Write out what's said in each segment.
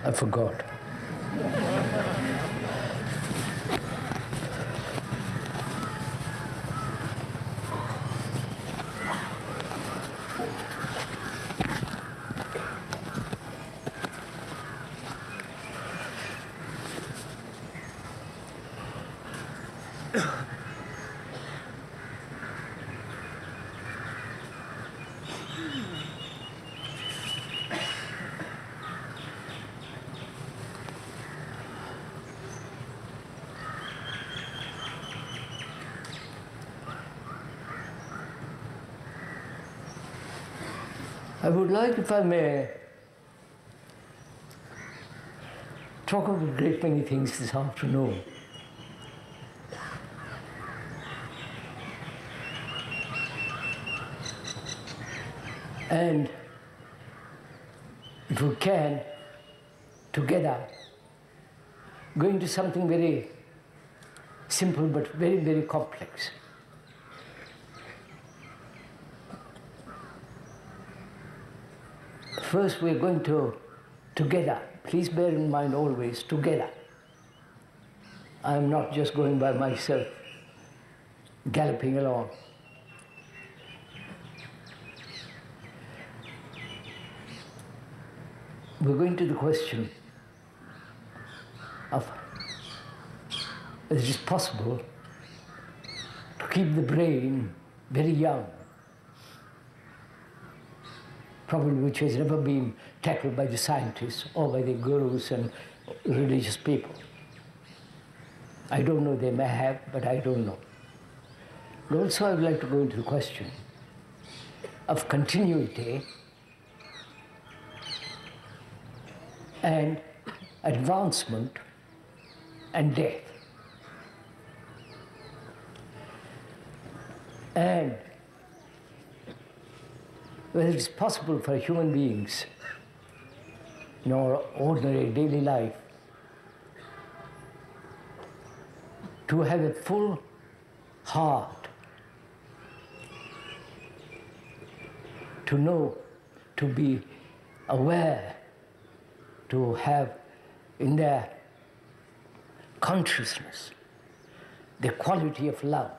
I forgot. I would like, if I may, talk about a great many things this afternoon. And if we can, together, go into something very simple but very, very complex. First, we're going to, together, please bear in mind always, together. I'm not just going by myself, galloping along. We're going to the question of whether it is possible to keep the brain very young, probably which has never been tackled by the scientists or by the gurus and religious people. I don't know, they may have, but I don't know. But also I would like to go into the question of continuity and advancement and death. And whether it's possible for human beings in our ordinary daily life to have a full heart, to know, to be aware, to have in their consciousness the quality of love.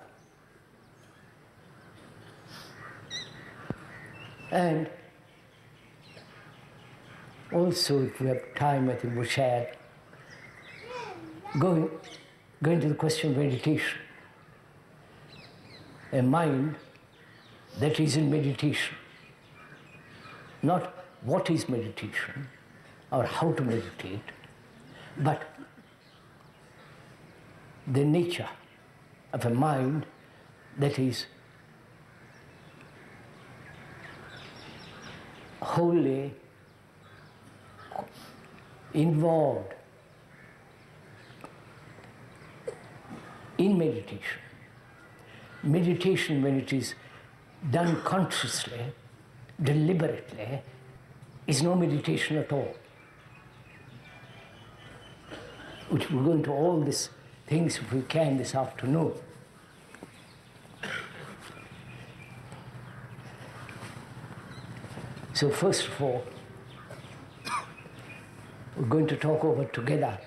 And also, if we have time, I think we'll share, going to the question of meditation. A mind that is in meditation. Not what is meditation or how to meditate, but the nature of a mind that is wholly involved in meditation. Meditation, when it is done consciously, deliberately, is no meditation at all. Which we'll go into all these things if we can this afternoon. So first of all, we're going to talk over together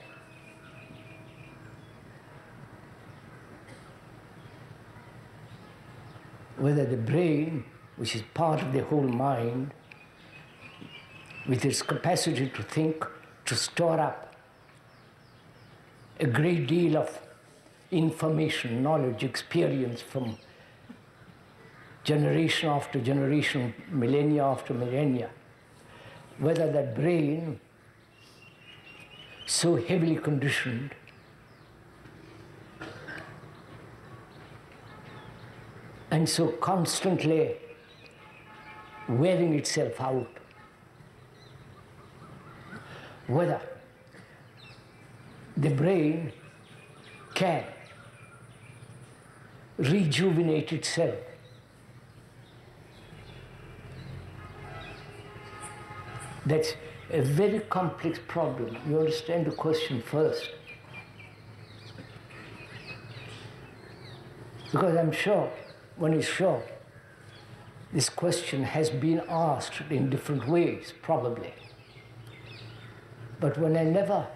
whether the brain, which is part of the whole mind, with its capacity to think, to store up a great deal of information, knowledge, experience from generation after generation, millennia after millennia, whether that brain, so heavily conditioned, and so constantly wearing itself out, whether the brain can rejuvenate itself. That's a very complex problem. You understand the question first. Because I'm sure, one is sure, this question has been asked in different ways, probably. but when I never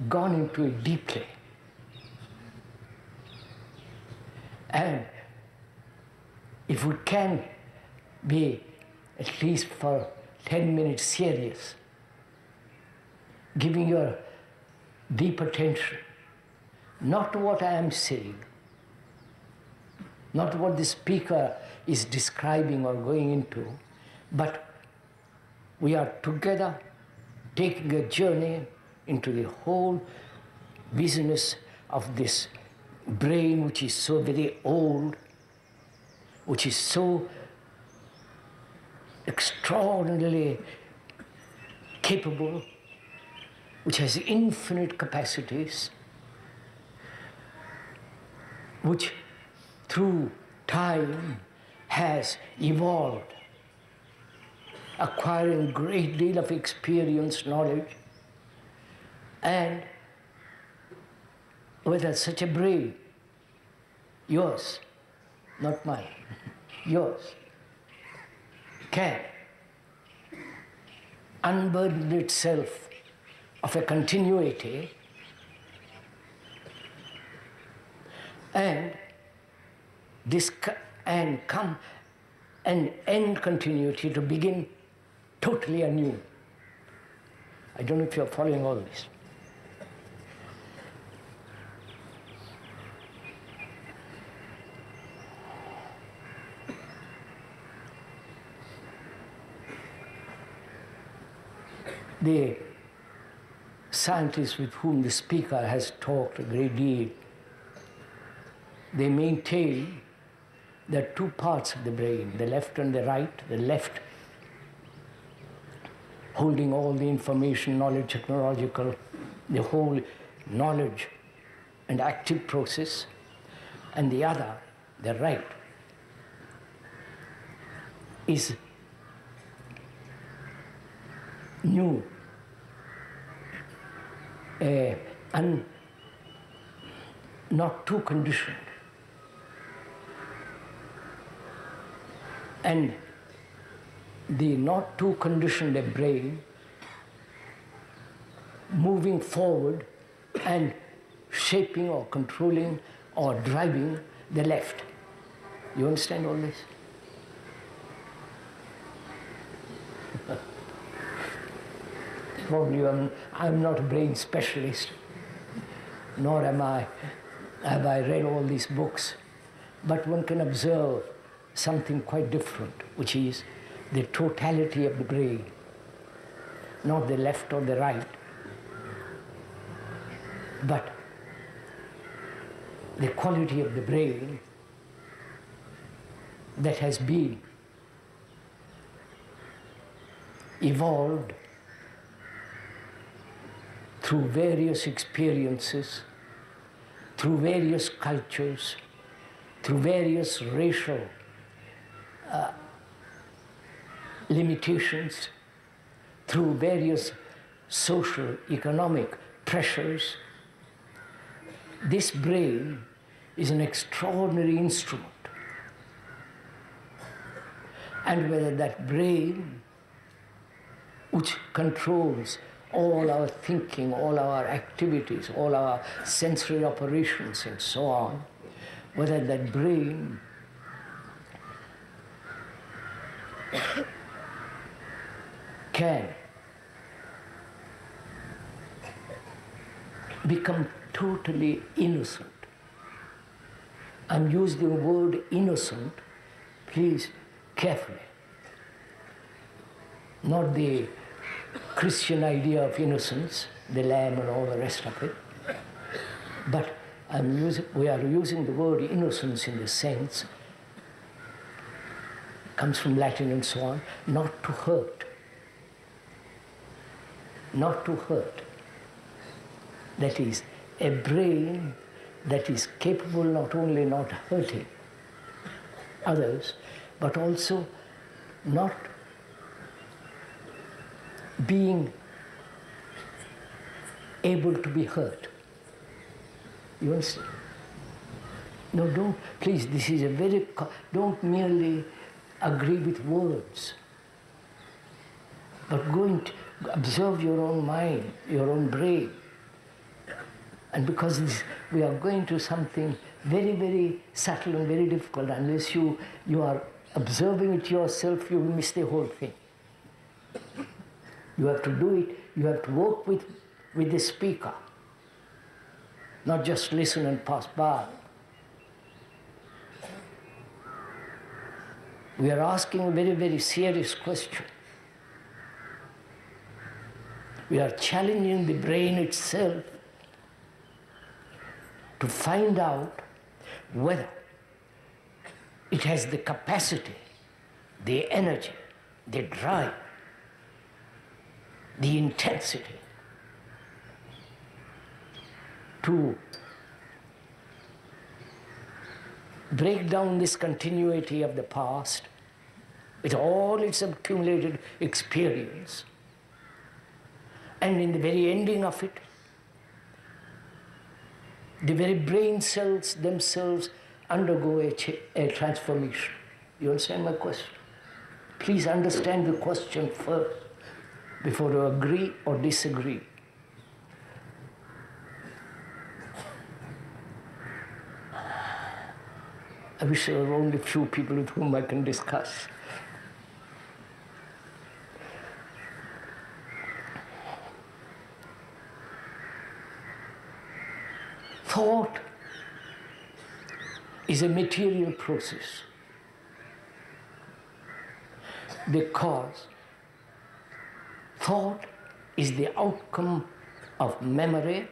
gone into it deeply, and if we can be at least for 10 minutes serious, giving your deep attention, not to what I am saying, not what the speaker is describing or going into, but we are together taking a journey into the whole business of this brain, which is so very old, which is so extraordinarily capable, which has infinite capacities, which through time has evolved, acquiring a great deal of experience, knowledge, and whether such a brain, yours, not mine, yours, can unburden itself of a continuity and come and end continuity to begin totally anew. I don't know if you're following all this. The scientists with whom the speaker has talked a great deal, they maintain there are two parts of the brain, the left and the right. The left holding all the information, knowledge, technological, the whole knowledge and active process, and the other, the right, is new, and not too conditioned. And the not too conditioned brain moving forward and shaping or controlling or driving the left. You understand all this? Probably I'm not a brain specialist, nor have I read all these books, but one can observe something quite different, which is the totality of the brain, not the left or the right, but the quality of the brain that has been evolved through various experiences, through various cultures, through various racial limitations, through various social, economic pressures. This brain is an extraordinary instrument. And whether that brain, which controls all our thinking, all our activities, all our sensory operations and so on, whether that brain can become totally innocent. I'm using the word innocent, please, carefully. Not the Christian idea of innocence, the lamb and all the rest of it, but we are using the word innocence in the sense, comes from Latin and so on, not to hurt. Not to hurt. That is, a brain that is capable not only not hurting others, but also not being able to be hurt. You understand? No, don't, please, this is a very, don't merely agree with words, but Observe your own mind, your own brain. And because we are going to something very, very subtle and very difficult, unless you are observing it yourself, you will miss the whole thing. You have to do it, you have to work with the speaker, not just listen and pass by. We are asking a very, very serious question. We are challenging the brain itself to find out whether it has the capacity, the energy, the drive, the intensity to break down this continuity of the past with all its accumulated experience, and in the very ending of it, the very brain cells themselves undergo a transformation. You understand my question? Please understand the question first before you agree or disagree. I wish there were only a few people with whom I can discuss. Thought is a material process because thought is the outcome of memory,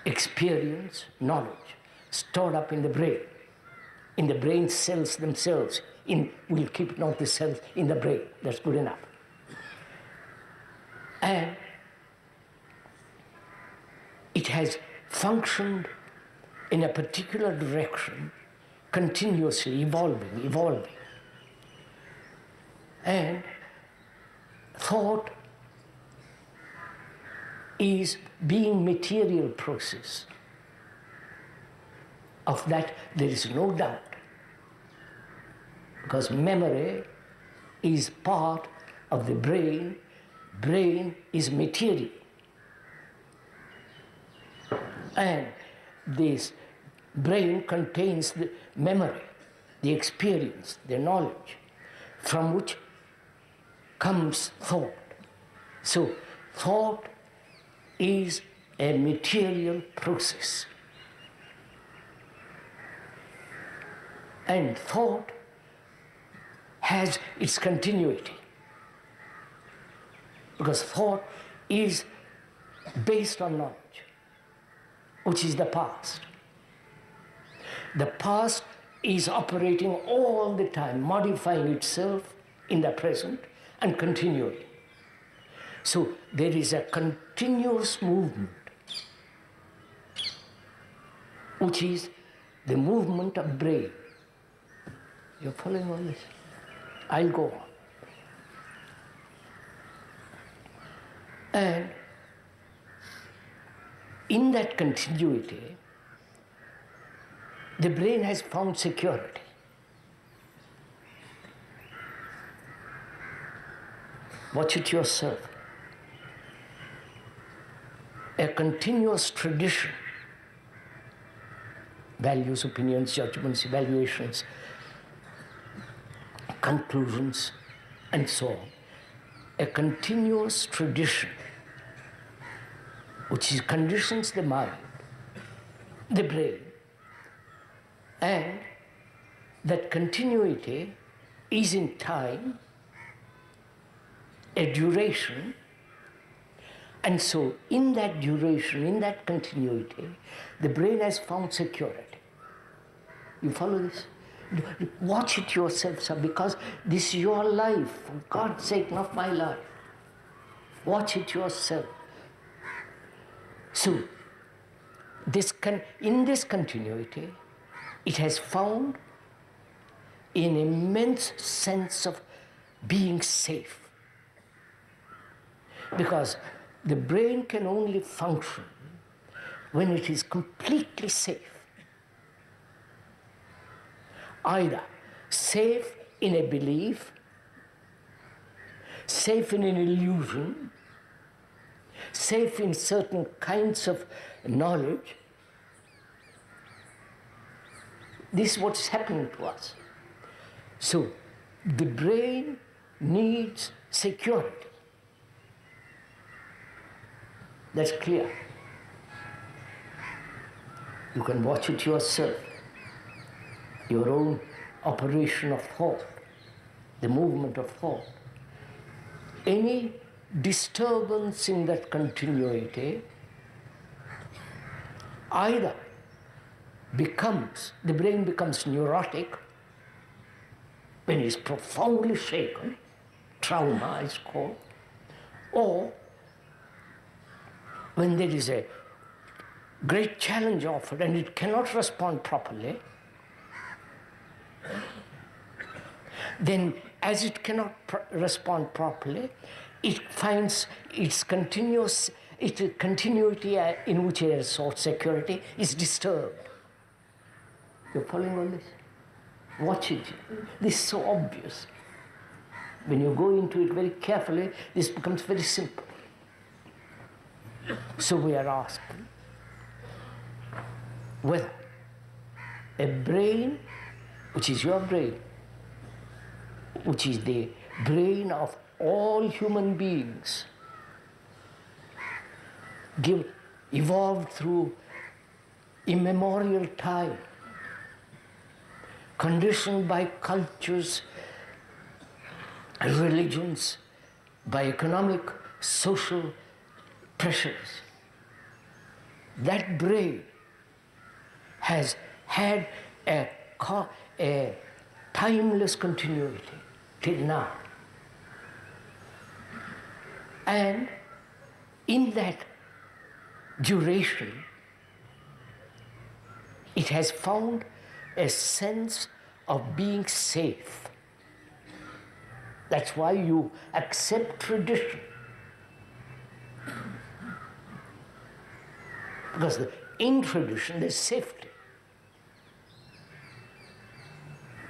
experience, knowledge stored up in the brain cells themselves. We'll keep not the cells in the brain, that's good enough. And it has functioned in a particular direction, continuously evolving. And thought is being material process. Of that there is no doubt, because memory is part of the brain. Brain is material. And this brain contains the memory, the experience, the knowledge, from which comes thought. So thought is a material process. And thought has its continuity, because thought is based on knowledge, which is the past. The past is operating all the time, modifying itself in the present and continuing. So there is a continuous movement, which is the movement of brain. You're following all this? I'll go on. And in that continuity, the brain has found security. Watch it yourself. A continuous tradition, values, opinions, judgments, evaluations, conclusions, and so on. A continuous tradition which conditions the mind, the brain, and that continuity is in time, a duration, and so in that duration, in that continuity, the brain has found security. You follow this? Watch it yourself, sir, because this is your life. For God's sake, not my life. Watch it yourself. So, in this continuity, it has found an immense sense of being safe. Because the brain can only function when it is completely safe. Either safe in a belief, safe in an illusion, safe in certain kinds of knowledge. This is what's happening to us. So the brain needs security. That's clear. You can watch it yourself, your own operation of thought, the movement of thought. Any disturbance in that continuity either the brain becomes neurotic when it is profoundly shaken, trauma is called, or when there is a great challenge offered and it cannot respond properly, then as it cannot respond properly, it finds its continuity in which it has sought security is disturbed. You're following all this? Watch it. This is so obvious. When you go into it very carefully, this becomes very simple. So we are asking whether a brain, which is your brain, which is the brain of all human beings, evolved through immemorial time, conditioned by cultures, religions, by economic, social pressures. That brain has had a timeless continuity till now. And in that duration, it has found a sense of being safe. That's why you accept tradition. Because in tradition there's safety.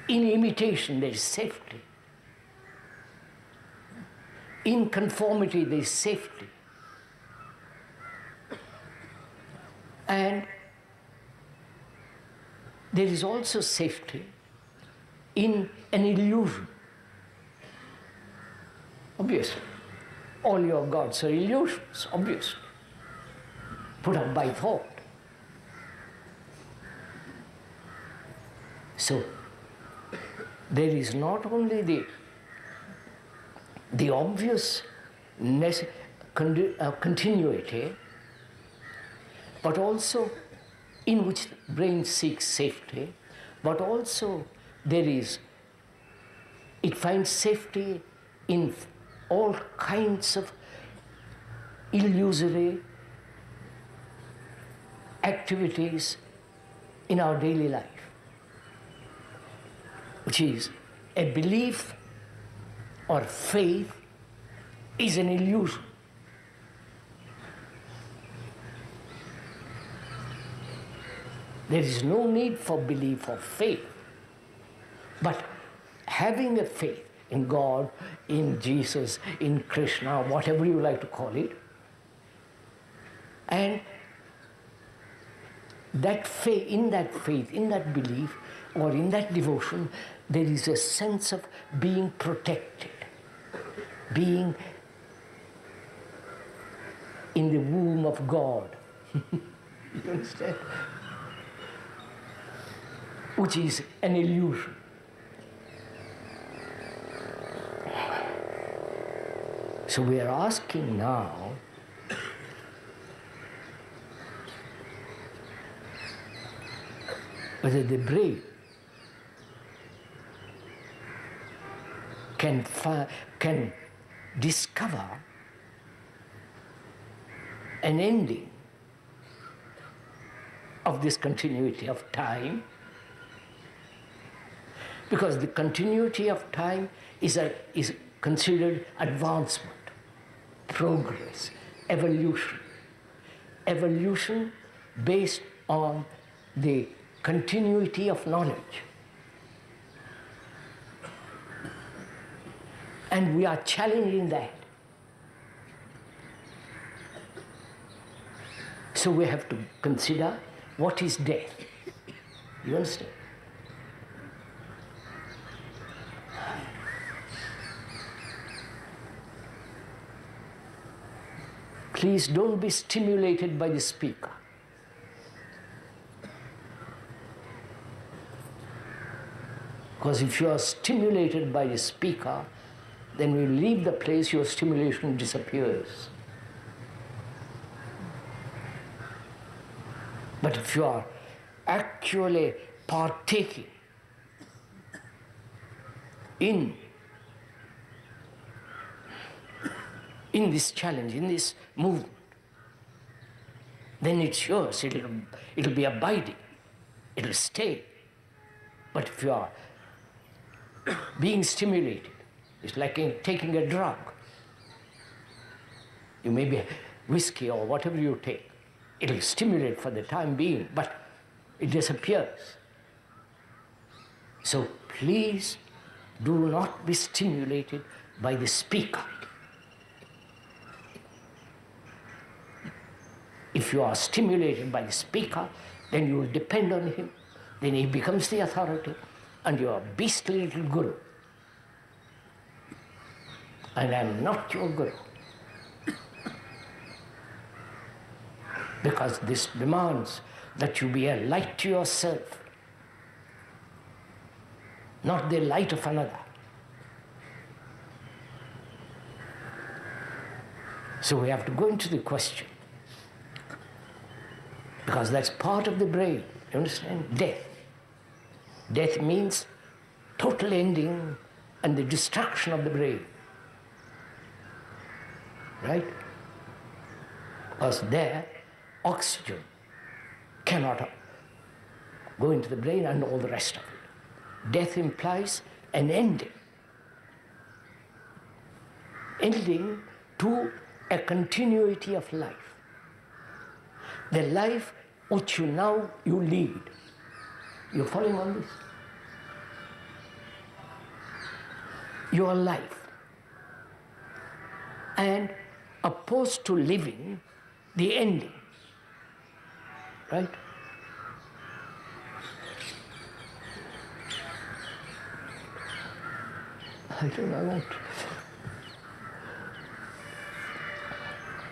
In imitation there is safety. In conformity there is safety. And there is also safety in an illusion. Obviously, all your gods are illusions, obviously, put up by thought. So, there is not only the obvious continuity, but also in which the brain seeks safety, but also it finds safety in all kinds of illusory activities in our daily life, which is a belief or faith is an illusion. There is no need for belief or faith, but having a faith in God, in Jesus, in Krishna, whatever you like to call it, and that faith, in that belief, or in that devotion, there is a sense of being protected, being in the womb of God. You understand? Which is an illusion. So we are asking now, whether the brain can discover an ending of this continuity of time, because the continuity of time is considered advancement, progress, evolution. Evolution based on the continuity of knowledge. And we are challenging that. So we have to consider what is death. You understand? Please don't be stimulated by the speaker. Because if you are stimulated by the speaker, then when you leave the place, your stimulation disappears. But if you are actually partaking in this challenge, in this movement, then it's yours. It'll be abiding. It'll stay. But if you are being stimulated, it's like taking a drug. You may be whiskey or whatever you take. It'll stimulate for the time being, but it disappears. So please do not be stimulated by the speaker. If you are stimulated by the speaker, then you will depend on him. Then he becomes the authority, and you are a beastly little guru. And I am not your guru. Because this demands that you be a light to yourself, not the light of another. So we have to go into the question, because that's part of the brain. You understand? Death. Death means total ending and the destruction of the brain. Right? Because there, oxygen cannot go into the brain and all the rest of it. Death implies an ending. Ending to a continuity of life. The life which you lead. You're following on this? Your life. And opposed to living, the ending. Right? I don't know.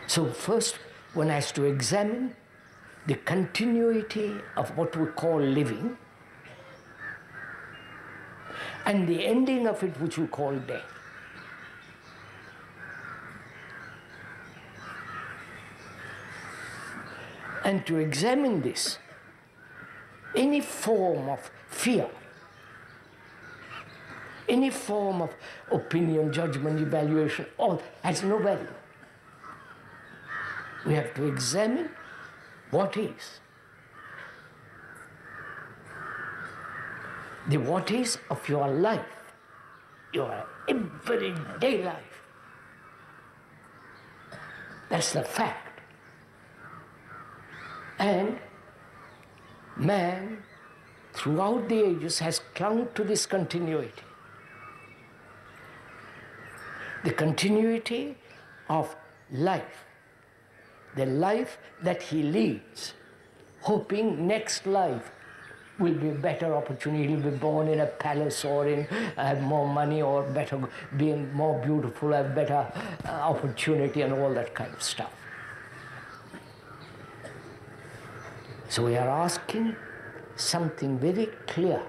So first, one has to examine the continuity of what we call living and the ending of it, which we call death. And to examine this, any form of fear, any form of opinion, judgment, evaluation, all has no value. We have to examine what is. The what is of your life, your everyday life. That's the fact. And man, throughout the ages, has clung to this continuity. The continuity of life. The life that he leads, hoping next life will be a better opportunity. He'll be born in a palace or have more money or better, being more beautiful, have better opportunity and all that kind of stuff. So we are asking something very clear,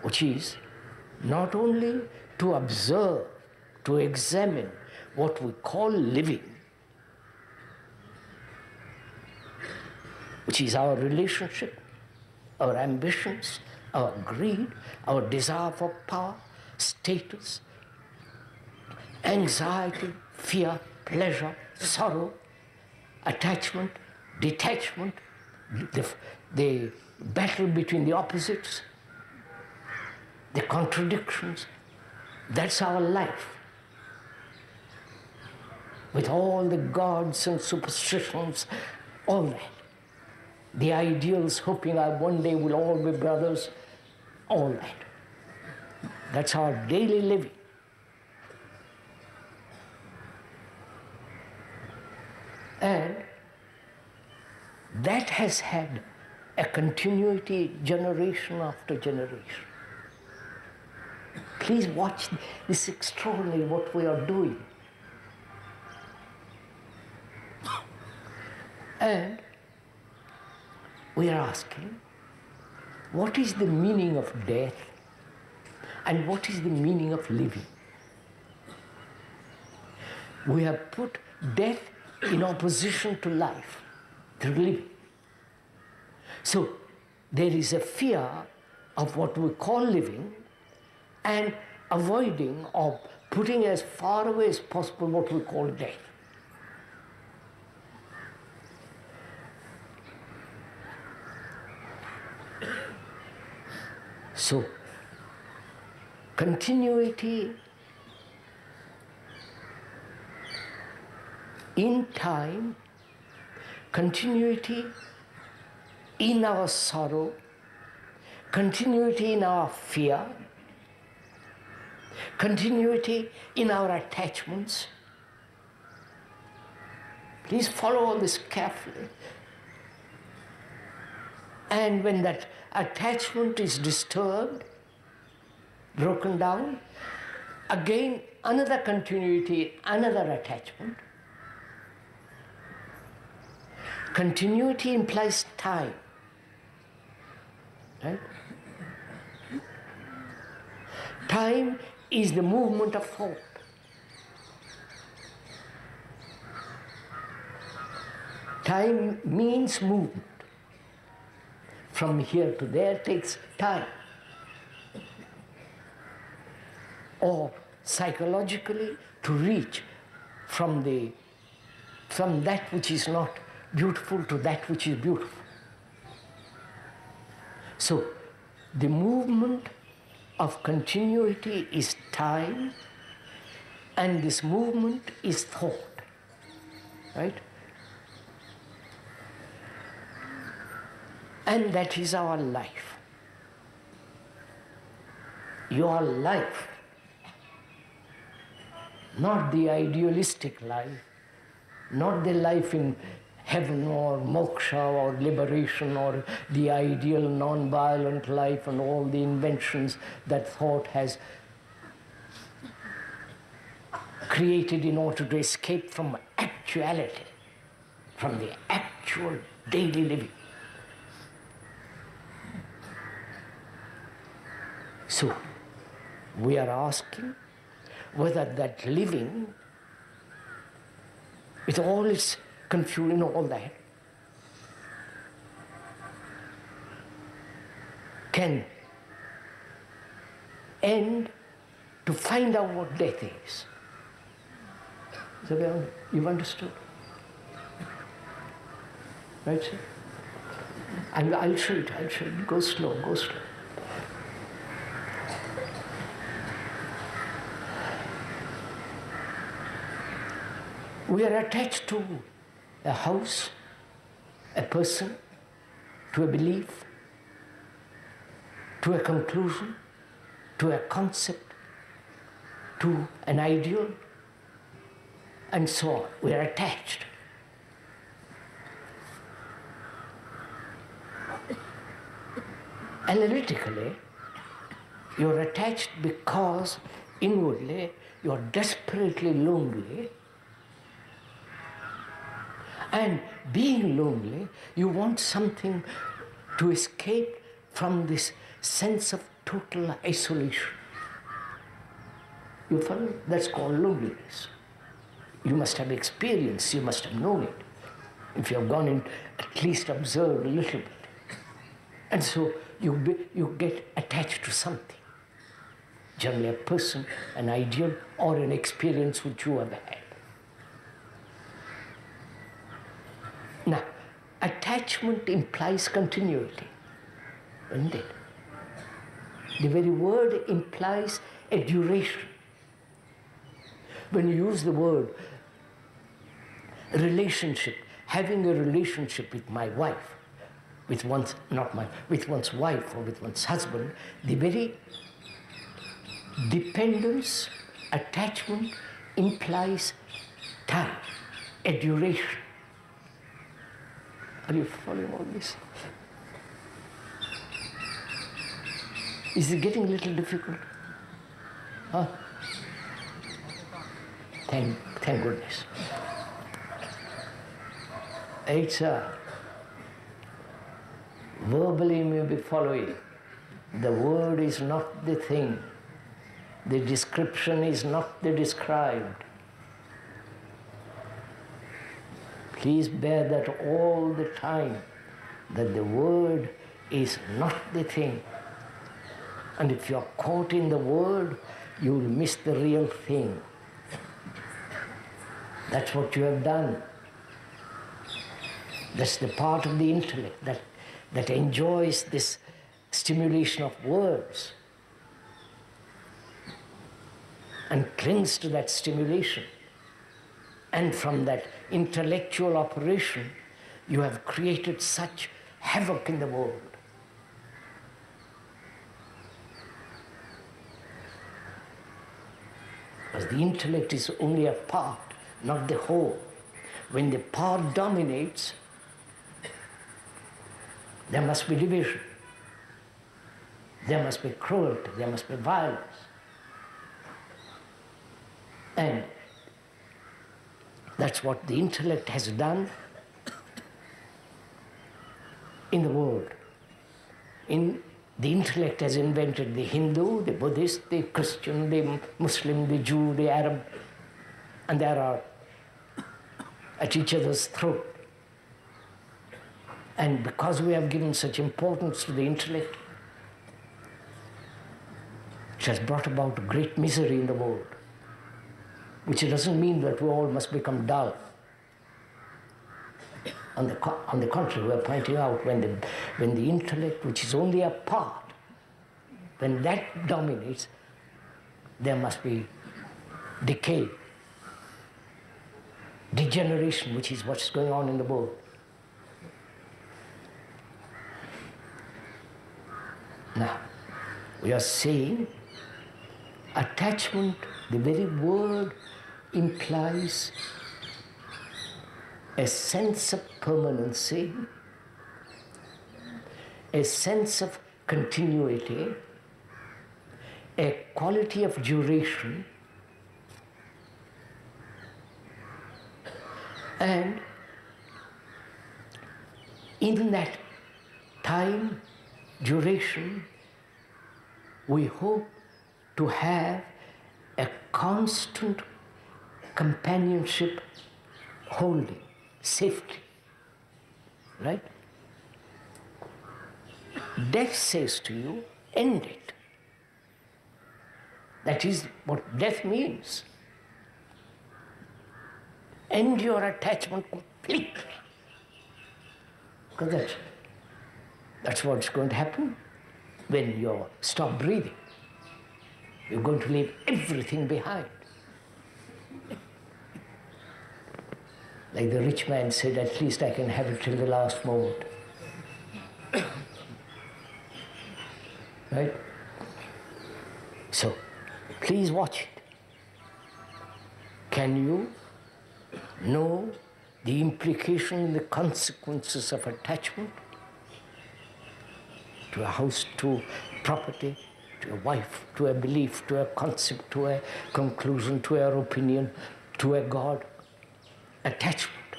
which is not only to observe, to examine what we call living, which is our relationship, our ambitions, our greed, our desire for power, status, anxiety, fear, pleasure, sorrow, attachment, detachment, the battle between the opposites, the contradictions. That's our life. With all the gods and superstitions, all that. The ideals, hoping I one day will all be brothers, all that. That's our daily living. And that has had a continuity generation after generation. Please watch this extraordinary what we are doing. And we are asking, what is the meaning of death and what is the meaning of living? We have put death in opposition to life, to living. So there is a fear of what we call living and avoiding or putting as far away as possible what we call death. So, continuity in time, continuity in our sorrow, continuity in our fear, continuity in our attachments. Please follow all this carefully. And when that attachment is disturbed, broken down, again another continuity, another attachment. Continuity implies time, right? Time is the movement of thought. Time means movement. From here to there takes time. Or psychologically to reach from that which is not beautiful to that which is beautiful. So the movement of continuity is time, and this movement is thought, right? And that is our life. Your life, not the idealistic life, not the life in heaven or moksha or liberation or the ideal non-violent life and all the inventions that thought has created in order to escape from actuality, from the actual daily living. So, we are asking whether that living, with all its confusion, all that, can end to find out what death is. So you've understood? Right, sir? And I'll show it. Go slow, go slow. We are attached to a house, a person, to a belief, to a conclusion, to a concept, to an ideal, and so on. We are attached. Analytically, you're attached because inwardly you're desperately lonely. And being lonely, you want something to escape from this sense of total isolation. You follow? That's called loneliness. You must have experienced, you must have known it. If you have gone in, at least observed a little bit. And so you get attached to something. Generally a person, an ideal, or an experience which you have had. Now, attachment implies continuity, isn't it? The very word implies a duration. When you use the word relationship, having a relationship with my wife, with one's wife or with one's husband, the very dependence, attachment implies time, a duration. Are you following all this? Is it getting a little difficult? Huh? Thank goodness. It's verbally you may be following. The word is not the thing. The description is not the described. Please bear that all the time, that the word is not the thing. And if you are caught in the word, you will miss the real thing. That's what you have done. That's the part of the intellect that enjoys this stimulation of words and clings to that stimulation. And from that intellectual operation, you have created such havoc in the world. Because the intellect is only a part, not the whole. When the part dominates, there must be division. There must be cruelty, there must be violence. And that's what the intellect has done in the world. The intellect has invented the Hindu, the Buddhist, the Christian, the Muslim, the Jew, the Arab, and they are at each other's throat. And because we have given such importance to the intellect, it has brought about great misery in the world, which doesn't mean that we all must become dull. On the contrary, we are pointing out when the intellect, which is only a part, when that dominates, there must be decay, degeneration, which is what's going on in the world. Now, we are saying attachment, the very word implies a sense of permanency, a sense of continuity, a quality of duration, and in that time, duration, we hope to have a constant companionship, holding, safety, right? Death says to you, end it. That is what death means. End your attachment completely. Because that's what's going to happen when you stop breathing. You're going to leave everything behind. Like the rich man said, at least I can have it till the last moment. Right? So, please watch it. Can you know the implication, the consequences of attachment to a house, to property, to a wife, to a belief, to a concept, to a conclusion, to an opinion, to a God? Attachment.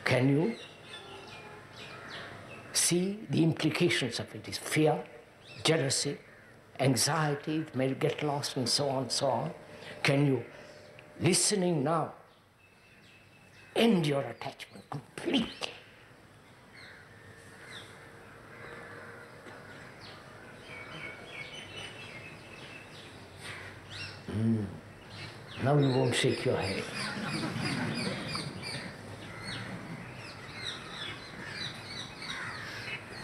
Can you see the implications of it? Is fear, jealousy, anxiety, it may get lost, and so on, so on. Can you, listening now, end your attachment completely? Now you won't shake your head.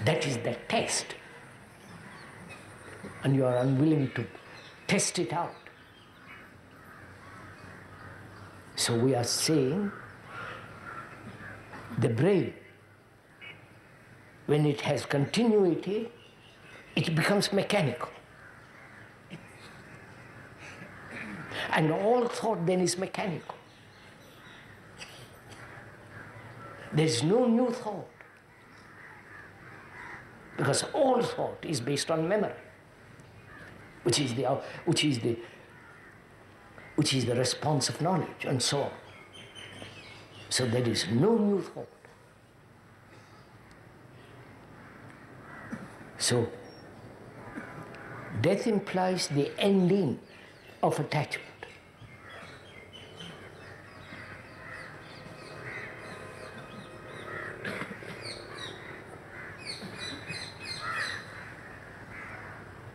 That is the test. And you are unwilling to test it out. So we are saying the brain, when it has continuity, it becomes mechanical. And all thought then is mechanical. There is no new thought, because all thought is based on memory, which is the response of knowledge, and so on. So there is no new thought. So death implies the ending of attachment.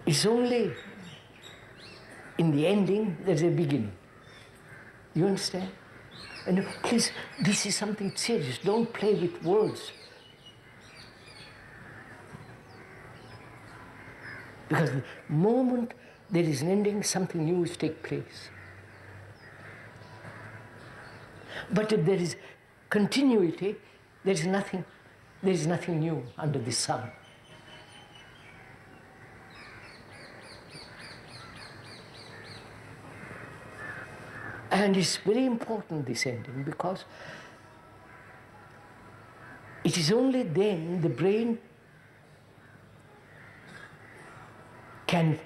It's only in the ending there's a beginning. You understand? And please, this is something serious. Don't play with words. Because the moment there is an ending, something new will take place. But if there is continuity, there is nothing new under the sun. And it's very important, this ending, because it is only then the brain can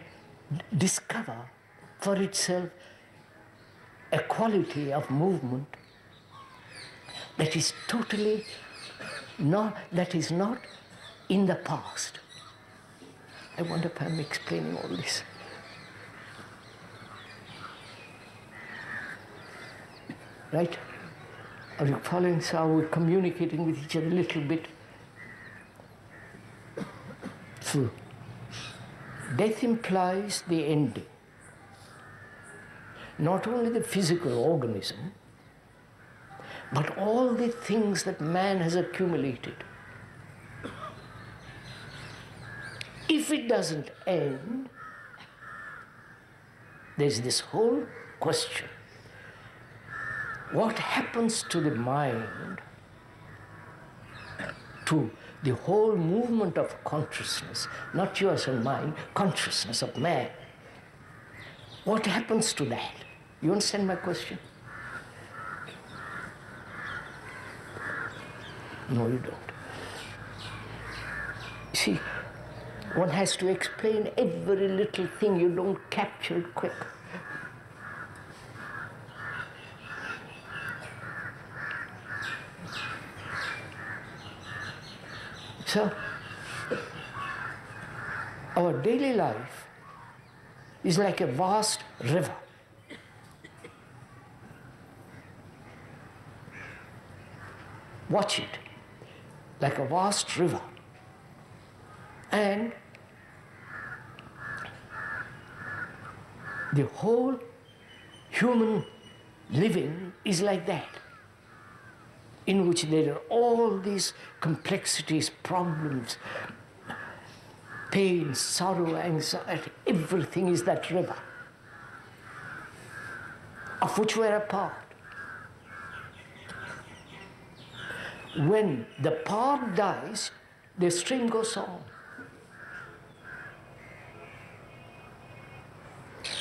discover for itself a quality of movement that is totally not in the past. I wonder if I'm explaining all this. Right? Are you following? So we're communicating with each other a little bit. So, death implies the ending. Not only the physical organism, but all the things that man has accumulated. If it doesn't end, there's this whole question. What happens to the mind, to the whole movement of consciousness, not yours and mine, consciousness of man? What happens to that? You understand my question? No, you don't. See, one has to explain every little thing. You don't capture it quick. So, our daily life is like a vast river. Watch it, like a vast river. And the whole human living is like that, in which there are all these complexities, problems, pain, sorrow, anxiety, everything is that river, of which we are a part. When the part dies, the stream goes on.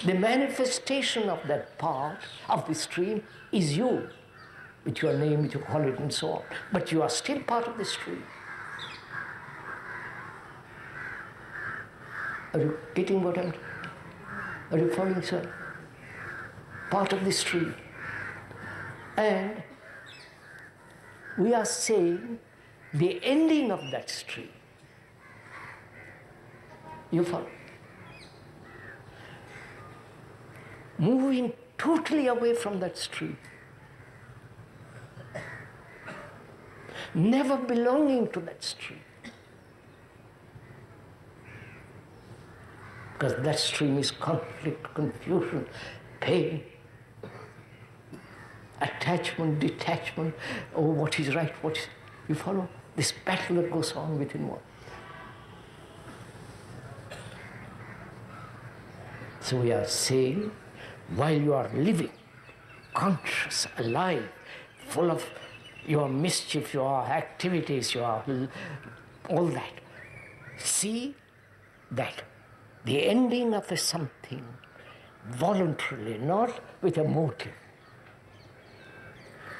The manifestation of that part of the stream is you, with your name, with your quality, and so on. But you are still part of the stream. Are you getting what I'm... Are you following, sir? Part of the stream. And we are saying the ending of that stream. You follow? Moving totally away from that stream. Never belonging to that stream. Because that stream is conflict, confusion, pain, attachment, detachment, what is right, what is... You follow? This battle that goes on within one. So we are saying, while you are living, conscious, alive, full of your mischief, your activities, your all that, see that the ending of a something voluntarily, not with a motive,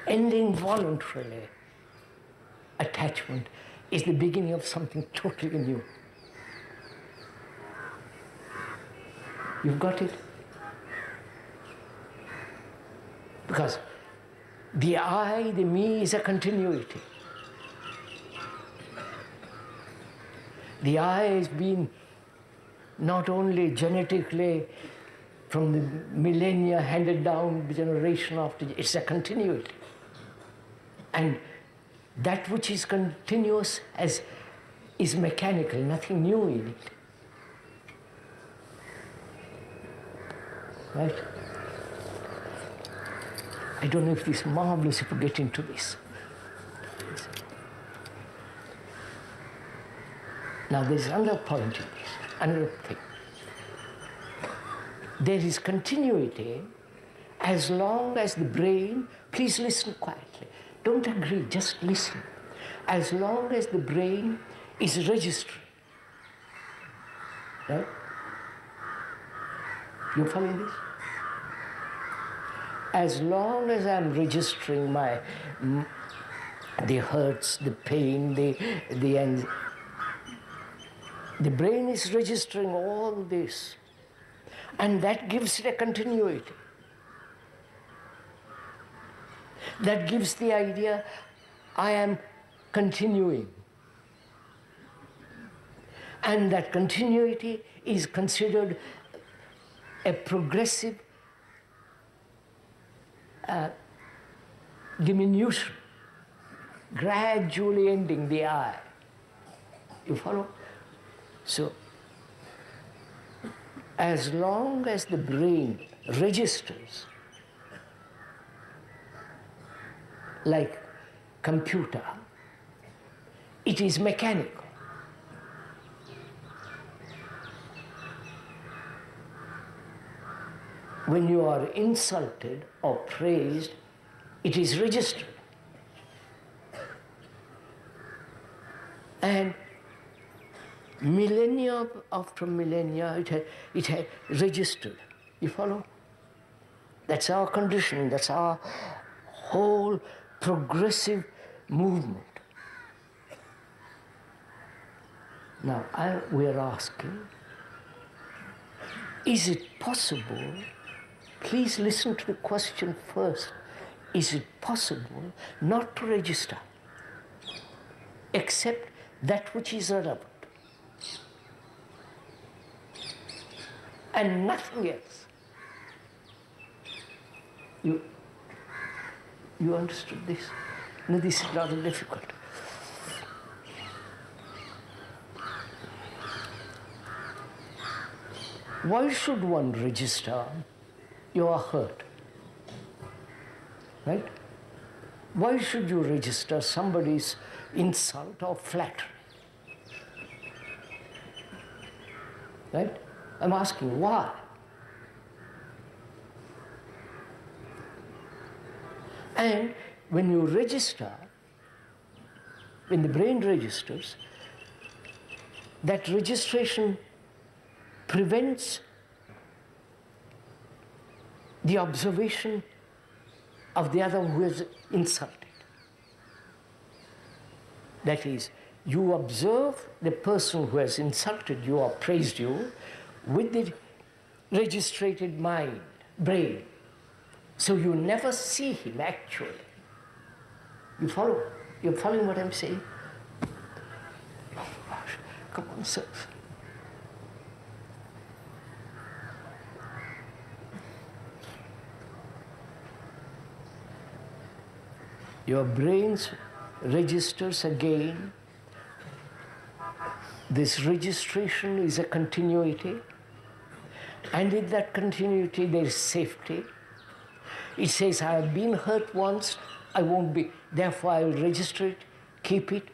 ending voluntarily, attachment is the beginning of something totally new. You've got it? Because the I, the me, is a continuity. The I has been not only genetically from the millennia handed down generation after, it's a continuity. And that which is continuous is mechanical, nothing new in it. Right? I don't know if this is marvelous if we get into this. Now there's another point in this, another thing. There is continuity as long as the brain, please listen quietly, don't agree, just listen. As long as the brain is registering. Right? You following this? As long as I'm registering the hurts, the pain, the brain is registering all this, and that gives it a continuity. That gives the idea, I am continuing. And that continuity is considered a progressive diminution, gradually ending the I. You follow? So, as long as the brain registers, like computer, it is mechanical. When you are insulted or praised, it is registered. And millennia after millennia, it had registered. You follow? That's our conditioning, that's our whole progressive movement. Now, we are asking, is it possible, please listen to the question first, is it possible not to register except that which is relevant and nothing else? You understood this? No, this is rather difficult. Why should one register you are hurt? Right? Why should you register somebody's insult or flattery? Right? I'm asking why? And when you register, when the brain registers, that registration prevents the observation of the other who is insulted. That is, you observe the person who has insulted you or praised you with the registrated mind, brain. So you never see him actually. You follow? You're following what I'm saying? Oh gosh, come on, sir. Your brain's registers again. This registration is a continuity, and in that continuity there is safety. It says, I have been hurt once, I won't be, therefore I will register it, keep it,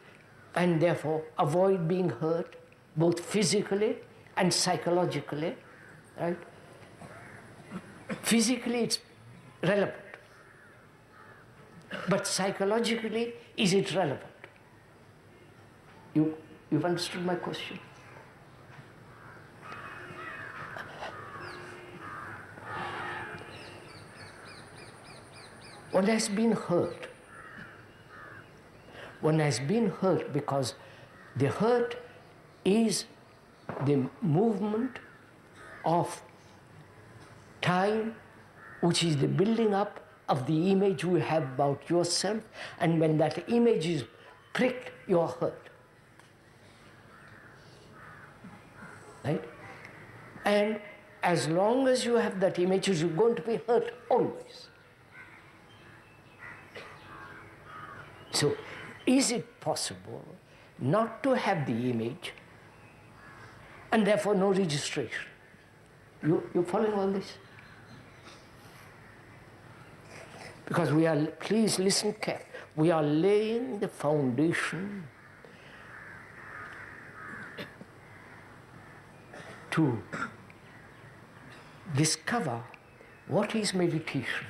and therefore avoid being hurt, both physically and psychologically, right? Physically it's relevant, but psychologically, is it relevant? You've understood my question? One has been hurt. one has been hurt, because the hurt is the movement of time, which is the building up of the image you have about yourself, and when that image is pricked, you're hurt. Right? And as long as you have that image, you're going to be hurt always. So, is it possible not to have the image and therefore no registration? You following all this? Because we are, please listen carefully, we are laying the foundation to discover what is meditation.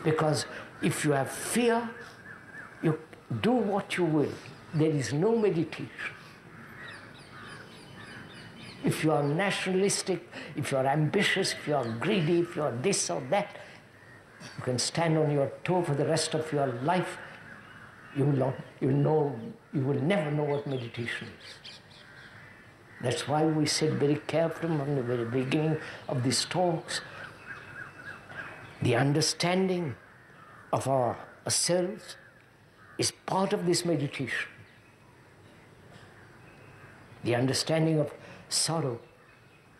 Because if you have fear, you do what you will. There is no meditation. If you are nationalistic, if you are ambitious, if you are greedy, if you are this or that, you can stand on your toe for the rest of your life. You will never know what meditation is. That's why we said very carefully from the very beginning of these talks, the understanding of ourselves is part of this meditation. The understanding of sorrow,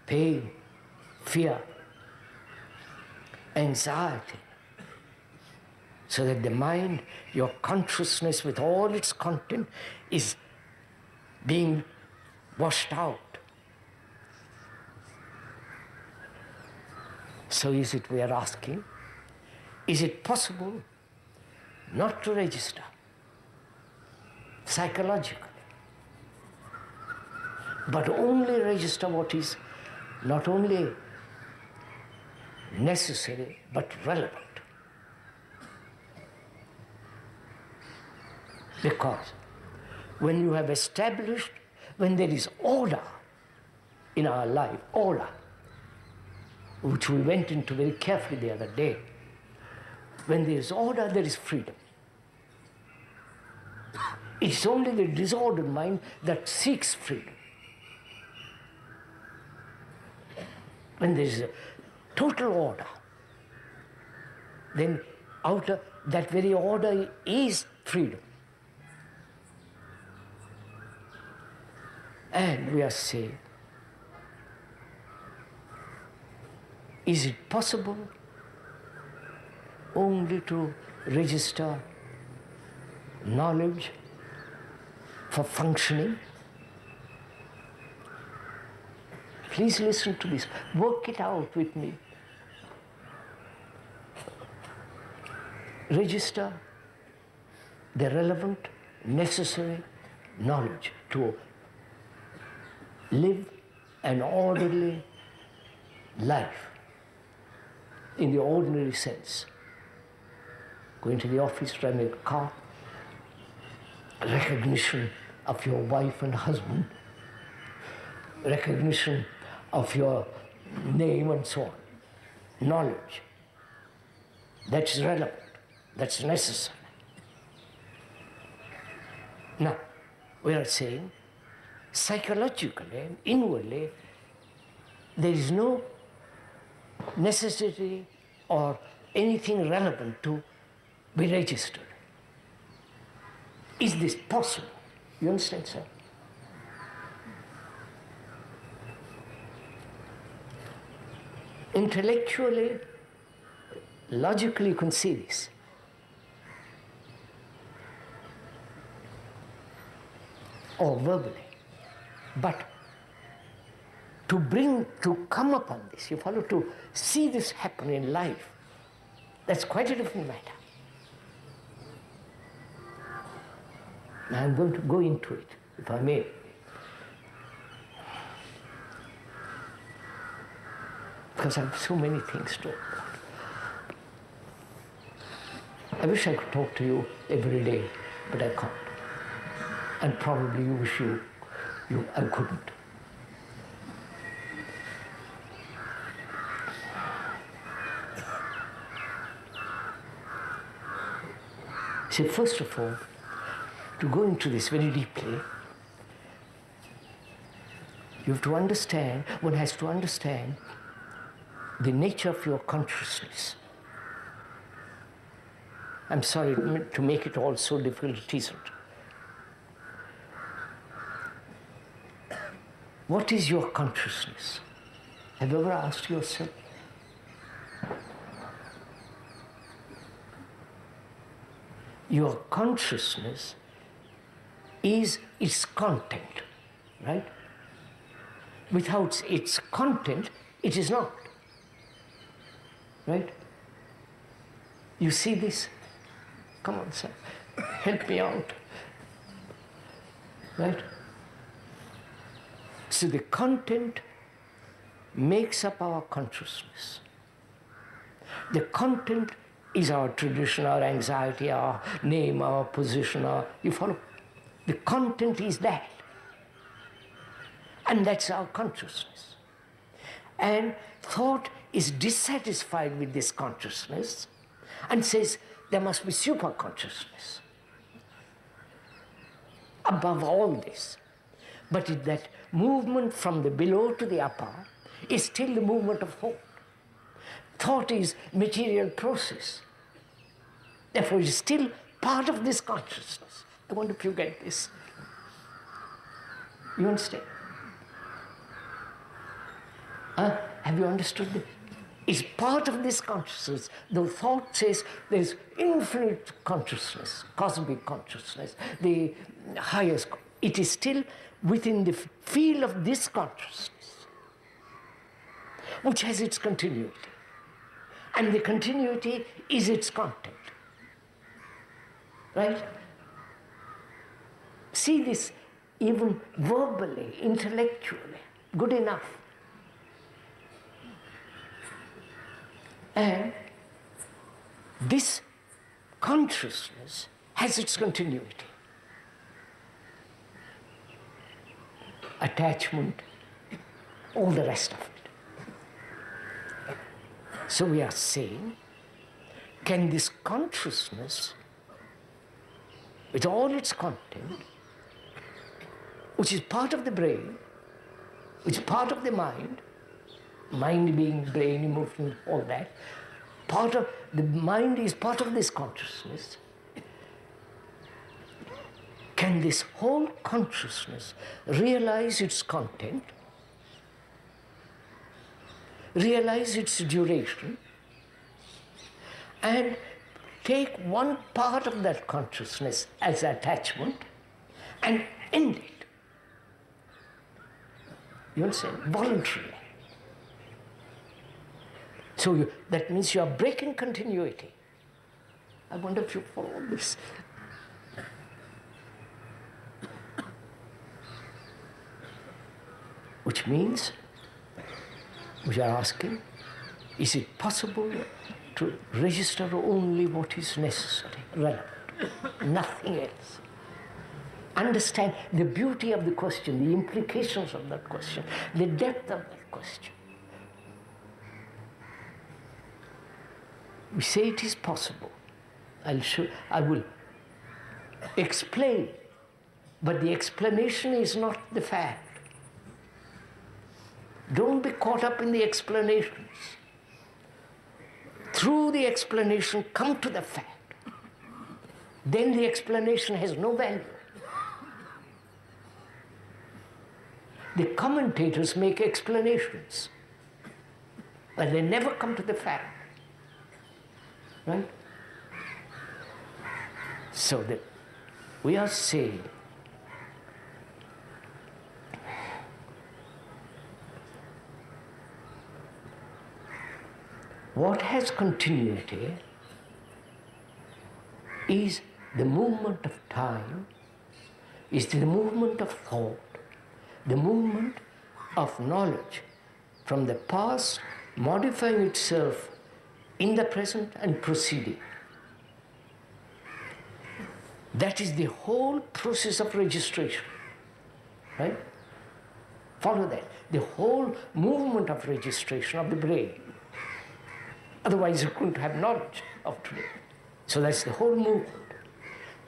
pain, fear, anxiety, so that the mind, your consciousness with all its content, is being washed out. So is it, we are asking, is it possible not to register psychologically, but only register what is not only necessary but relevant? Because when you have established, when there is order in our life, order, which we went into very carefully the other day, when there is order, there is freedom. It's only the disordered mind that seeks freedom. When there is a total order, then out of that very order is freedom. And we are saying, is it possible only to register knowledge for functioning? Please listen to this. Work it out with me. Register the relevant, necessary knowledge to live an orderly life in the ordinary sense. Going to the office, driving a car, recognition of your wife and husband, recognition of your name and so on. Knowledge. That's relevant. That's necessary. Now, we are saying, psychologically, inwardly, there is no necessity or anything relevant to be registered. Is this possible? You understand, sir? Intellectually, logically, you can see this. Or verbally. But to come upon this, you follow, to see this happen in life, that's quite a different matter. Now I'm going to go into it, if I may. Because I have so many things to talk about. I wish I could talk to you every day, but I can't. And probably you wish I couldn't. So first of all, to go into this very deeply, you have to understand, one has to understand the nature of your consciousness. I'm sorry to make it all so difficult, it isn't. What is your consciousness? Have you ever asked yourself? Your consciousness is its content, right? Without its content, it is not, right? You see this? Come on, sir, help me out, right? So the content makes up our consciousness. The content is our tradition, our anxiety, our name, our position, you follow? The content is that. And that's our consciousness. And thought is dissatisfied with this consciousness and says there must be super consciousness above all this. But that movement from the below to the upper is still the movement of thought. Thought is material process. Therefore, it is still part of this consciousness. I wonder if you get this. You understand? Have you understood this? It's part of this consciousness. The thought says there's infinite consciousness, cosmic consciousness, the highest. It is still within the field of this consciousness, which has its continuity. And the continuity is its content. Right? See this even verbally, intellectually, good enough. And this consciousness has its continuity. Attachment, all the rest of it. So we are saying, can this consciousness, with all its content, which is part of the brain, which is part of the mind being brain, emotion, all that, part of the mind is part of this consciousness. Can this whole consciousness realize its content, realize its duration, and take one part of that consciousness as attachment and end it? You understand? Voluntarily. So that means you are breaking continuity. I wonder if you follow this. Which means, we are asking, is it possible to register only what is necessary, relevant, nothing else? Understand the beauty of the question, the implications of that question, the depth of that question. We say it is possible. I will explain, but the explanation is not the fact. Don't be caught up in the explanations. Through the explanation, come to the fact. Then the explanation has no value. The commentators make explanations, but they never come to the fact. Right? So that we are saying what has continuity is the movement of time, is the movement of thought, the movement of knowledge from the past modifying itself in the present and proceeding. That is the whole process of registration, right? Follow that. The whole movement of registration of the brain. Otherwise you couldn't have knowledge of today. So that's the whole movement.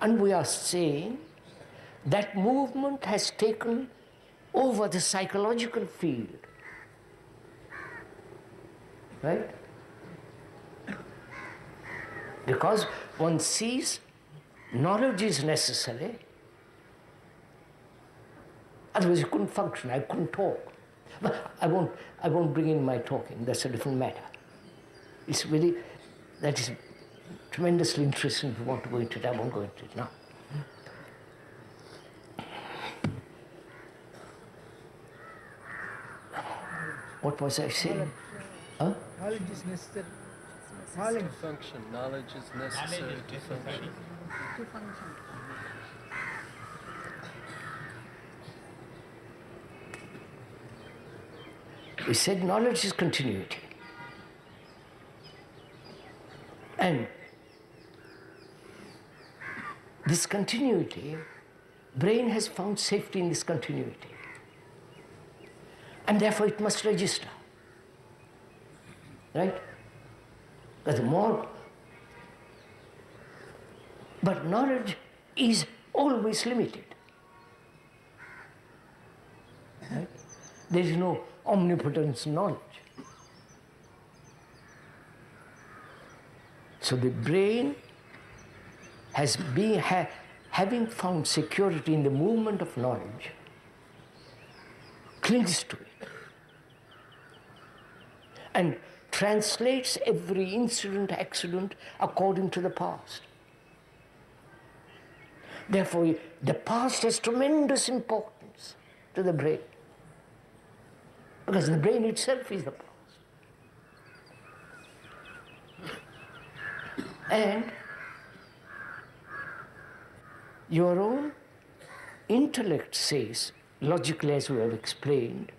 And we are saying that movement has taken over the psychological field. Right? Because one sees knowledge is necessary, otherwise you couldn't function, I couldn't talk. But I won't bring in my talking, that's a different matter. It's really, that is tremendously interesting. If you want to go into it, I won't go into it now. What was I saying? Huh? Knowledge is necessary. Knowledge. To function. Knowledge is necessary to function. To function. We said knowledge is continuity. And this continuity, brain has found safety in this continuity. And therefore it must register. Right? But the more, but knowledge is always limited. Right? There is no omnipotence knowledge. So the brain has been, having found security in the movement of knowledge, clings to it and translates every incident, accident according to the past. Therefore, the past has tremendous importance to the brain, because the brain itself is the past. And your own intellect says, logically as we have explained,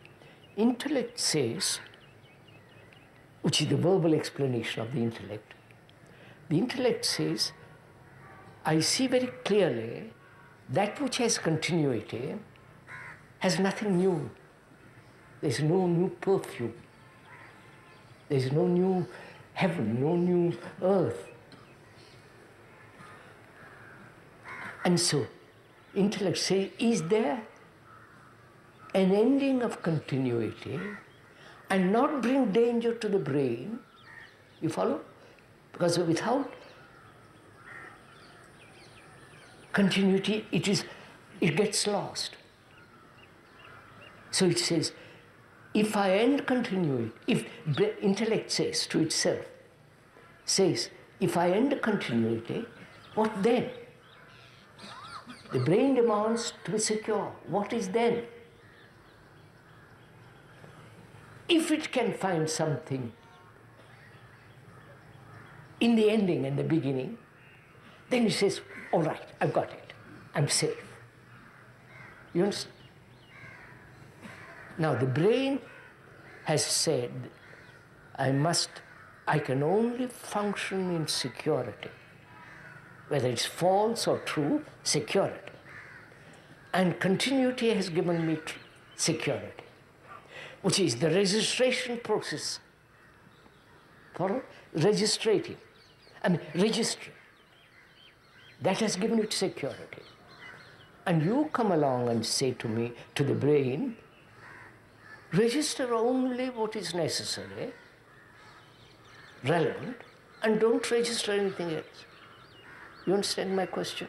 intellect says, which is the verbal explanation of the intellect says, I see very clearly that which has continuity has nothing new. There's no new perfume. There's no new heaven, no new earth. And so, intellect says, is there an ending of continuity and not bring danger to the brain? You follow? Because without continuity, it gets lost. So it says, if I end continuity, if intellect says to itself, says, if I end continuity, what then? The brain demands to be secure. What is then? If it can find something in the ending and the beginning, then it says, all right, I've got it. I'm safe. You understand? Now the brain has said, I can only function in security. Whether it's false or true, security. And continuity has given me security, which is the registration process. Follow? Registering. That has given it security. And you come along and say to me, to the brain, register only what is necessary, relevant, and don't register anything else. You understand my question?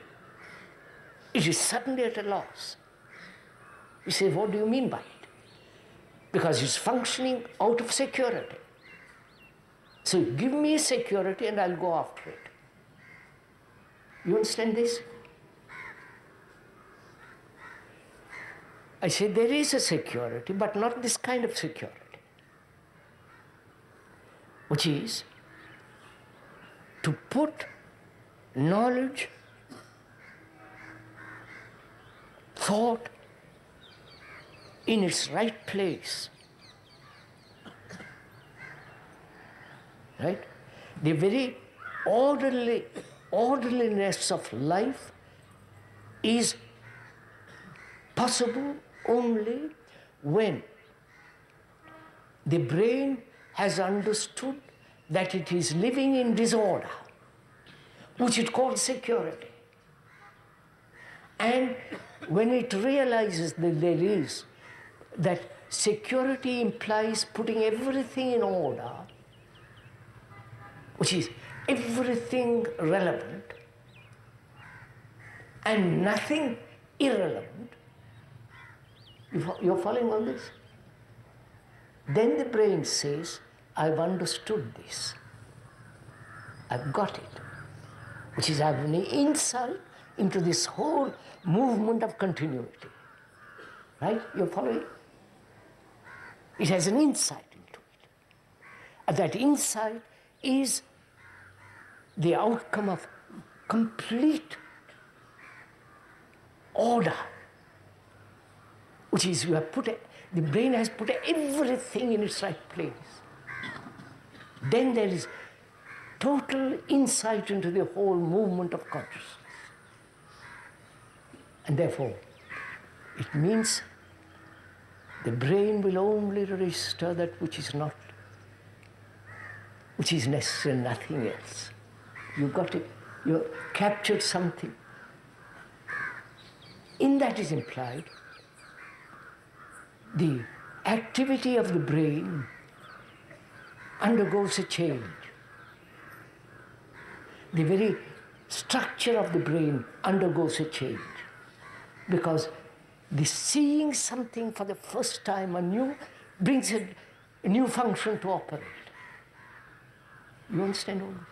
It is suddenly at a loss. You say, what do you mean by it? Because it's functioning out of security. So give me security and I'll go after it. You understand this? I say there is a security, but not this kind of security, which is to put knowledge, thought in its right place. Right? The very orderliness of life is possible only when the brain has understood that it is living in disorder, which it calls security. And when it realizes that there is, that security implies putting everything in order, which is everything relevant and nothing irrelevant. You're following on this? Then the brain says, I've understood this. I've got it. Which is, I have an insight into this whole movement of continuity. Right? You're following? It has an insight into it. And that insight is the outcome of complete order, which is the brain has put everything in its right place. Then there is total insight into the whole movement of consciousness. And therefore, it means the brain will only register that which is not, which is necessary, nothing else. You got it, you captured something. In that is implied the activity of the brain undergoes a change. The very structure of the brain undergoes a change because the seeing something for the first time anew brings a new function to operate. You understand all this?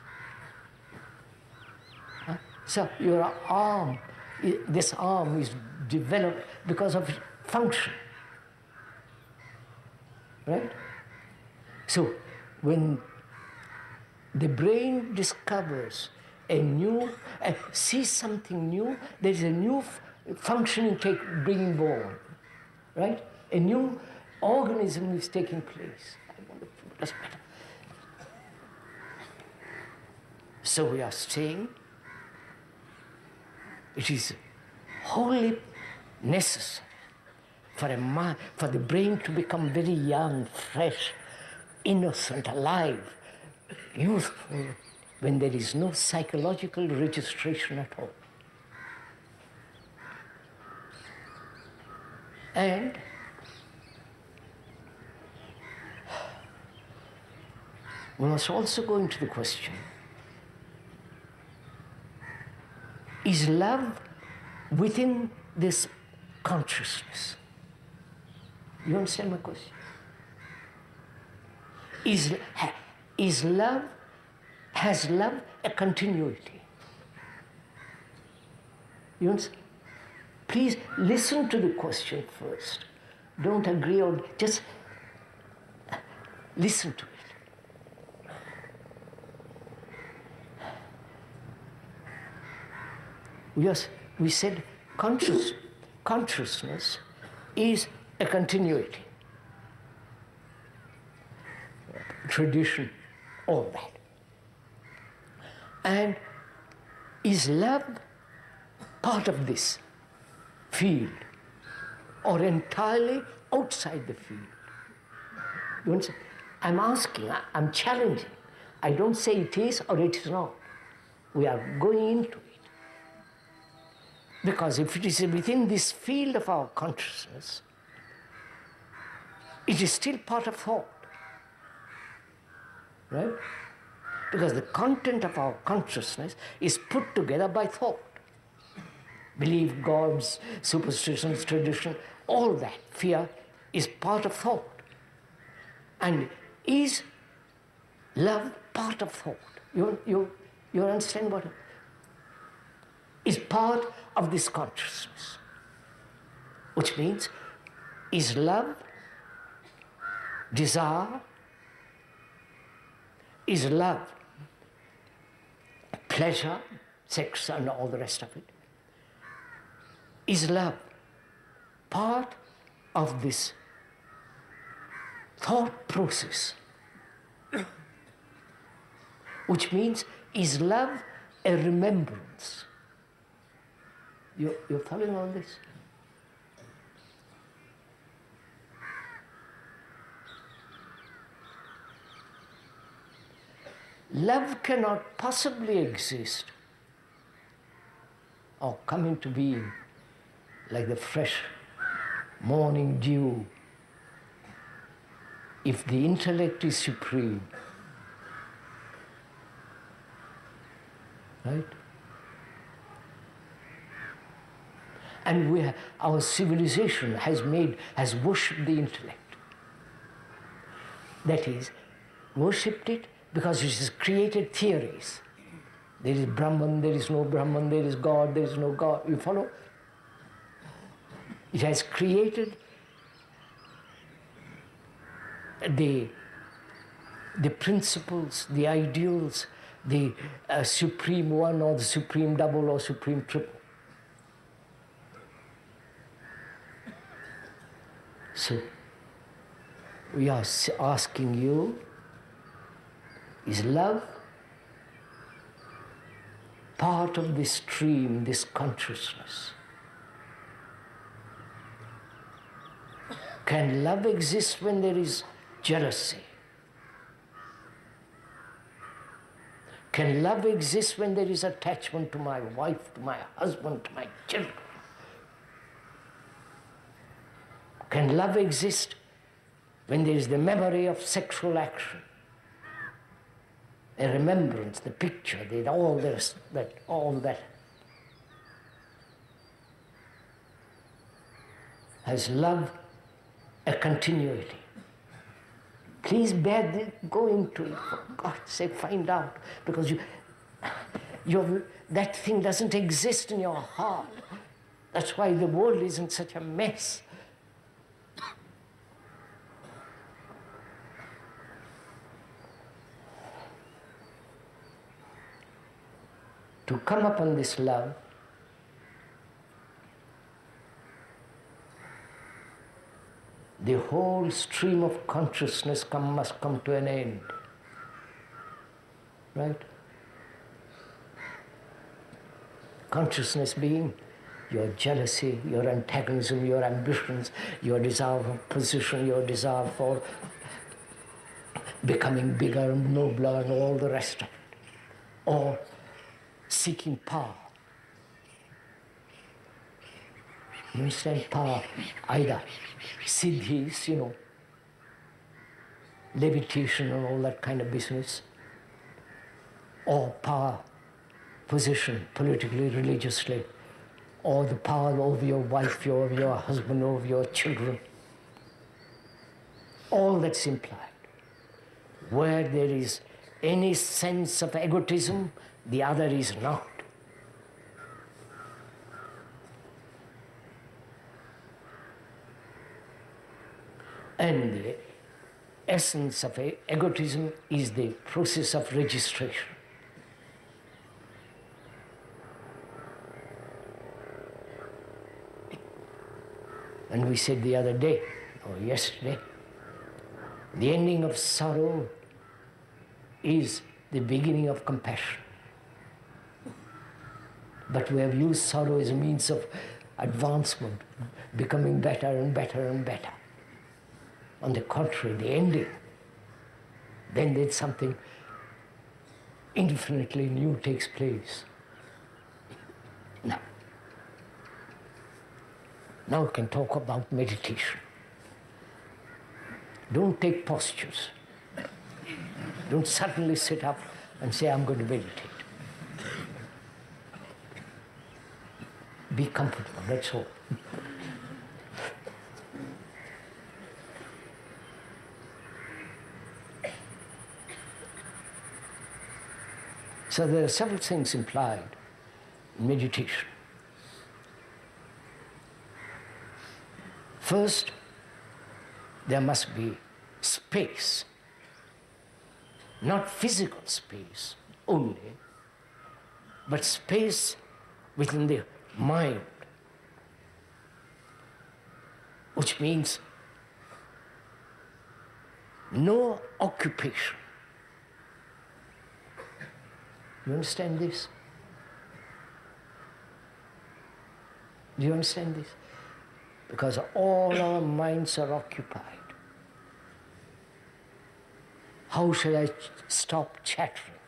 Huh? So your arm, this arm is developed because of function. Right? So when the brain discovers sees something new, there is a new functioning being born, right? A new organism is taking place. So we are saying it is wholly necessary for the brain to become very young, fresh, innocent, alive, youthful, when there is no psychological registration at all. And we must also go into the question, is love within this consciousness? You understand my question? Has love a continuity? You understand? Please listen to the question first. Don't agree or just listen to it. Yes, we said consciousness is a continuity. Tradition, all that. And is love part of this field or entirely outside the field? You understand? I'm asking, I'm challenging. I don't say it is or it is not. We are going into it. Because if it is within this field of our consciousness, it is still part of thought. Right? Because the content of our consciousness is put together by thought. Belief, gods, superstitions, tradition, all that, fear, is part of thought. And is love part of thought? You understand what? Is part of this consciousness. Which means, is love, desire, is love, pleasure, sex and all the rest of it, is love part of this thought process? Which means, is love a remembrance? You're following all this? Love cannot possibly exist or come into being like the fresh morning dew. If the intellect is supreme, right? And our civilization has worshipped the intellect. That is, worshipped it because it has created theories. There is Brahman, there is no Brahman, there is God, there is no God. You follow? It has created the principles, the ideals, the supreme one or the supreme double or supreme triple. So, we are asking you, is love part of this stream, this consciousness? Can love exist when there is jealousy? Can love exist when there is attachment to my wife, to my husband, to my children? Can love exist when there is the memory of sexual action? A remembrance, the picture, all that. Has love a continuity? Please go into it, for God's sake, find out, because that thing doesn't exist in your heart. That's why the world is in such a mess. To come upon this love, the whole stream of consciousness must come to an end. Right? Consciousness being your jealousy, your antagonism, your ambitions, your desire for position, your desire for becoming bigger and nobler and all the rest of it. Or seeking power. You understand? Power, either siddhis, levitation and all that kind of business, or power, position, politically, religiously, or the power over your wife, over your husband, over your children. All that's implied. Where there is any sense of egotism, the other is not. And the essence of egotism is the process of registration. And we said the other day, or yesterday, the ending of sorrow is the beginning of compassion. But we have used sorrow as a means of advancement, becoming better and better and better. On the contrary, the ending, then there's something infinitely new takes place. Now we can talk about meditation. Don't take postures. Don't suddenly sit up and say, I'm going to meditate. Be comfortable, that's all. So there are several things implied in meditation. First, there must be space, not physical space only, but space within the mind, which means no occupation. You understand this? Do you understand this? Because all our minds are occupied. How shall I stop chattering?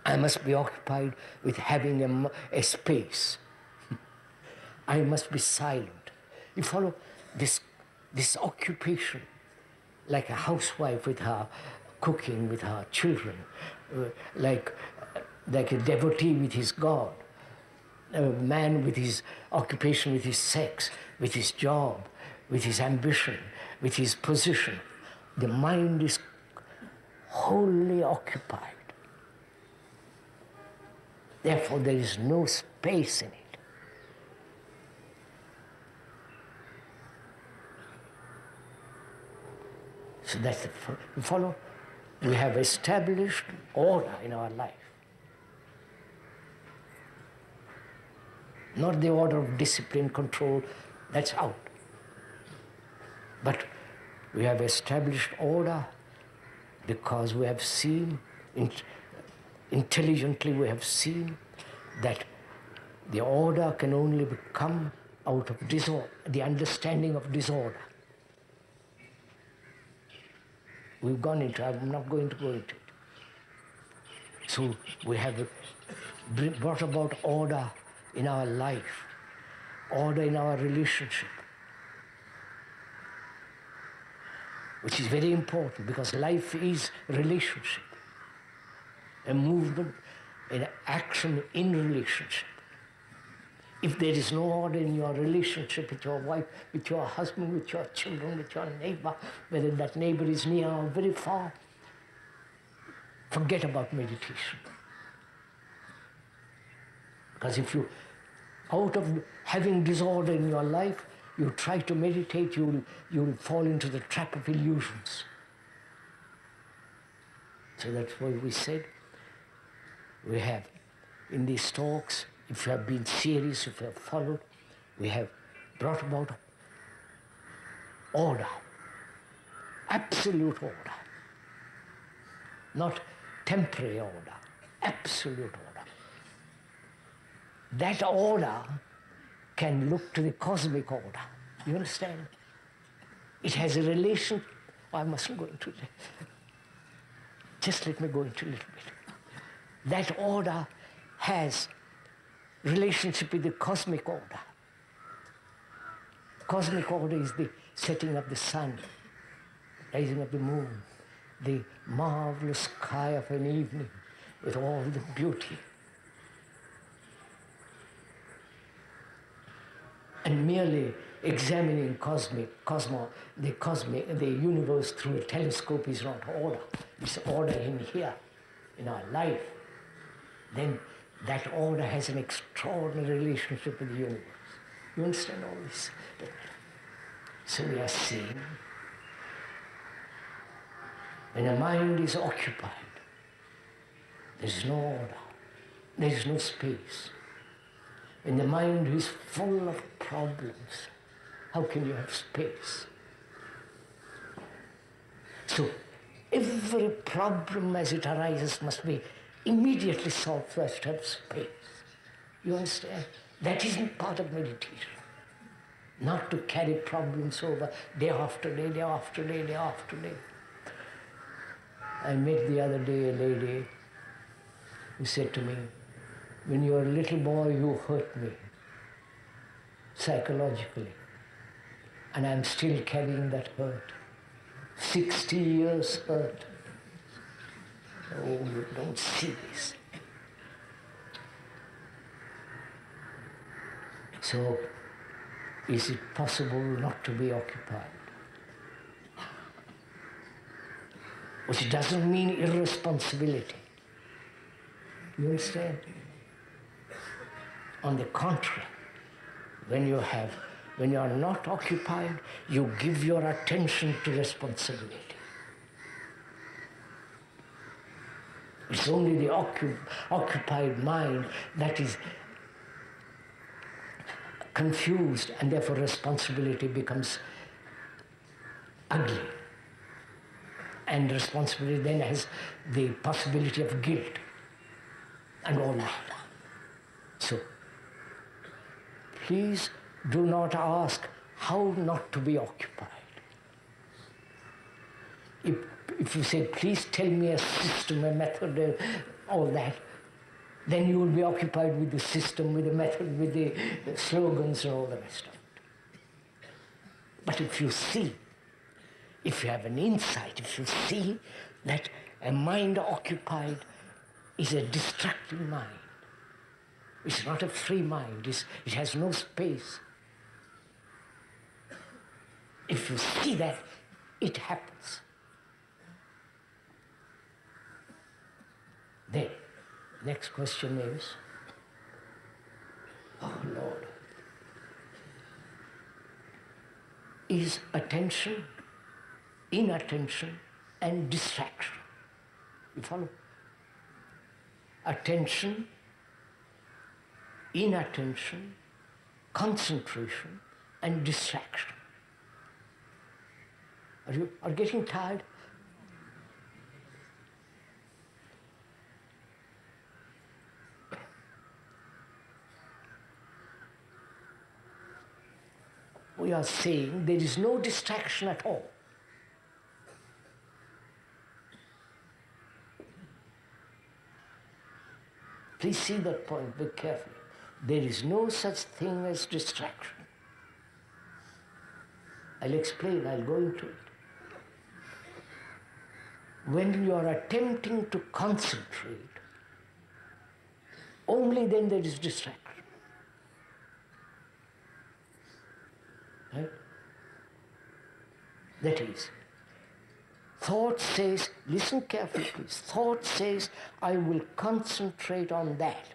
I must be occupied with having a space. I must be silent. You follow this occupation, like a housewife with her cooking, with her children, like a devotee with his God, a man with his occupation, with his sex, with his job, with his ambition, with his position. The mind is wholly occupied. Therefore, there is no space in it. So that's the you follow? We have established order in our life. Not the order of discipline, control, that's out. But we have established order because we have seen, intelligently we have seen that the order can only come out of disorder, the understanding of disorder. We've gone into it, I'm not going to go into it. So we have brought about order in our life, order in our relationship, which is very important because life is relationship, a movement, an action in relationship. If there is no order in your relationship with your wife, with your husband, with your children, with your neighbor, whether that neighbor is near or very far, forget about meditation. Because if you, out of having disorder in your life, you try to meditate, you will fall into the trap of illusions. So that's why we said, we have in these talks, if you have been serious, if you have followed, we have brought about order, absolute order, not temporary order, absolute order. That order can look to the cosmic order. You understand? It has a relation. I mustn't go into it. Just let me go into a little bit. That order has relationship with the cosmic order. Cosmic order is the setting of the sun, rising of the moon, the marvelous sky of an evening with all the beauty. And merely examining the universe through a telescope is not order. It's order in here, in our life. Then that order has an extraordinary relationship with the universe. You understand all this? So we are seeing when a mind is occupied, there is no order, there is no space. When the mind is full of problems, how can you have space? So every problem as it arises must be immediately solved first to have space. You understand? That isn't part of meditation. Not to carry problems over day after day, day after day, day after day. I met the other day a lady who said to me, when you were a little boy, you hurt me psychologically. And I'm still carrying that hurt. 60 years hurt. Oh, you don't see this. So, is it possible not to be occupied? Which doesn't mean irresponsibility. You understand? On the contrary, when you are not occupied, you give your attention to responsibility. It's only the occupied mind that is confused, and therefore responsibility becomes ugly. And responsibility then has the possibility of guilt and all that. So, please do not ask how not to be occupied. If you say, please tell me a system, a method, all that, then you will be occupied with the system, with the method, with the slogans and all the rest of it. But if you see, if you have an insight, if you see that a mind occupied is a destructive mind, it's not a free mind, it has no space. If you see that, it happens. Then, next question is, oh Lord, is attention, inattention, and distraction. You follow? Attention, inattention, concentration, and distraction. Are you getting tired? We are saying there is no distraction at all. Please see that point very carefully. There is no such thing as distraction. I'll explain, I'll go into it. When you are attempting to concentrate, only then there is distraction. Right? That is, thought says, listen carefully please, thought says, I will concentrate on that.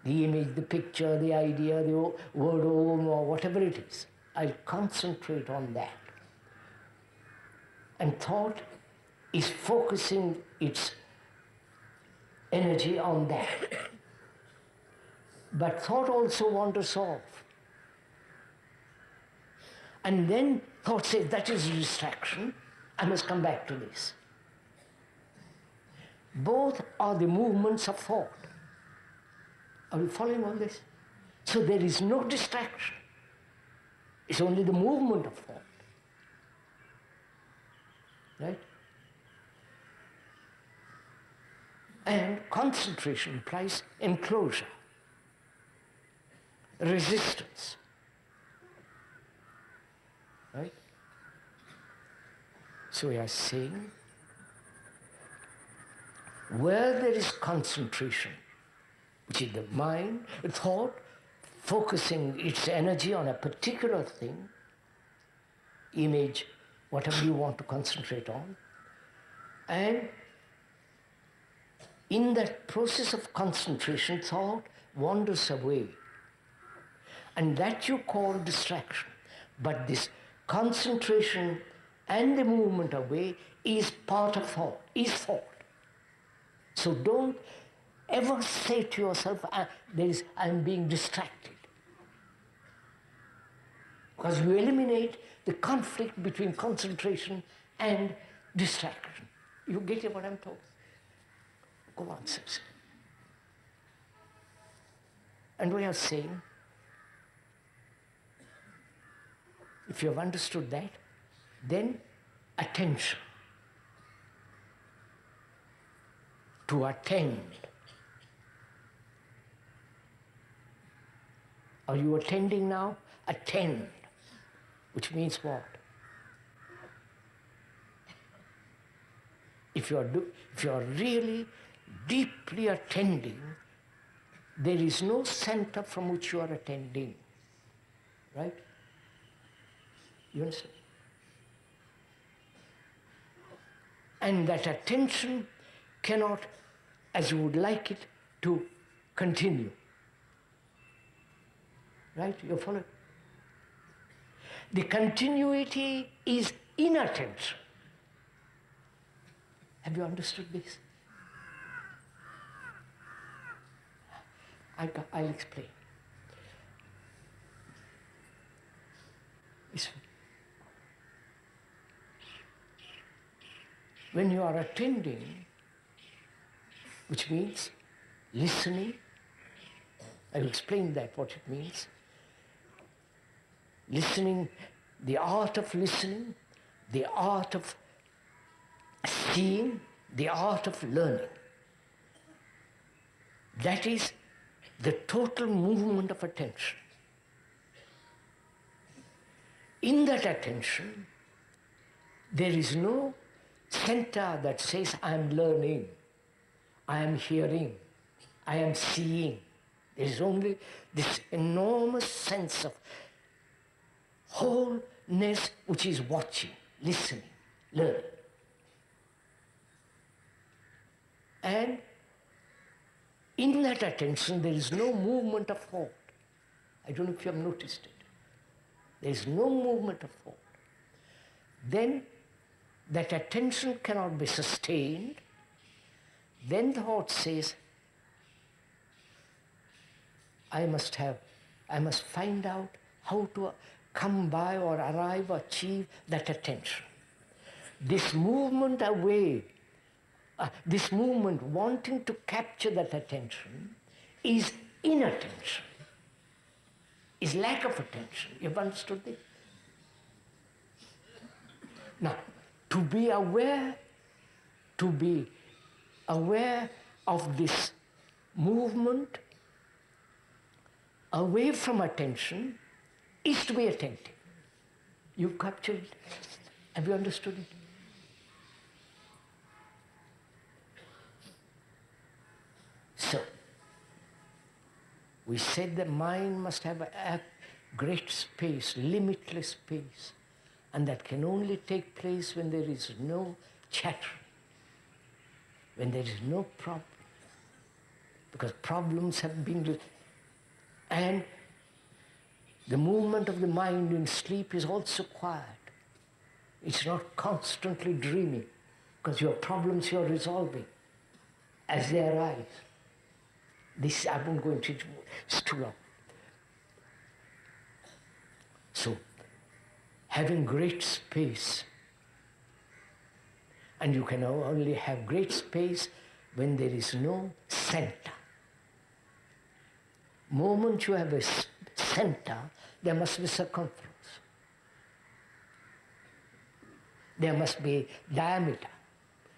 The image, the picture, the idea, the word or whatever it is. I'll concentrate on that. And thought is focusing its energy on that. But thought also wanders off. And then thought says, that is a distraction, I must come back to this. Both are the movements of thought. Are you following all this? So there is no distraction. It's only the movement of thought. Right? And concentration implies enclosure, resistance. Right? So we are saying, where there is concentration, which is the mind, the thought, focusing its energy on a particular thing, image, whatever you want to concentrate on, and in that process of concentration, thought wanders away. And that you call distraction. But this concentration and the movement away is part of thought, is thought. So don't ever say to yourself, I'm being distracted. Because you eliminate the conflict between concentration and distraction. You get what I'm talking? Go on, sister. And we are saying, if you have understood that, then attention. To attend. Are you attending now? Attend. Which means what? If you are really deeply attending, there is no center from which you are attending. Right? You understand? And that attention cannot, as you would like it, to continue. Right? You follow? The continuity is inattention. Have you understood this? I'll explain. When you are attending, which means listening, I'll explain that, what it means. Listening, the art of listening, the art of seeing, the art of learning. That is the total movement of attention. In that attention, there is no center that says, I am learning, I am hearing, I am seeing. There is only this enormous sense of wholeness which is watching, listening, learning. And in that attention, there is no movement of thought. I don't know if you have noticed it. There is no movement of thought. Then that attention cannot be sustained. Then the thought says, I must find out how to come by or arrive or achieve that attention. This movement away, this movement wanting to capture that attention is inattention, is lack of attention. You've understood this? Now, to be aware of this movement away from attention is to be attentive. You've captured it. Have you understood it? So, we said the mind must have a great space, limitless space, and that can only take place when there is no chatter, when there is no problem, because problems have been. And the movement of the mind in sleep is also quiet. It's not constantly dreaming, because your problems you're resolving as they arise. This I won't go into it, it's too long. So, having great space, and you can only have great space when there is no center. Moment you have a center, there must be circumference. There must be diameter,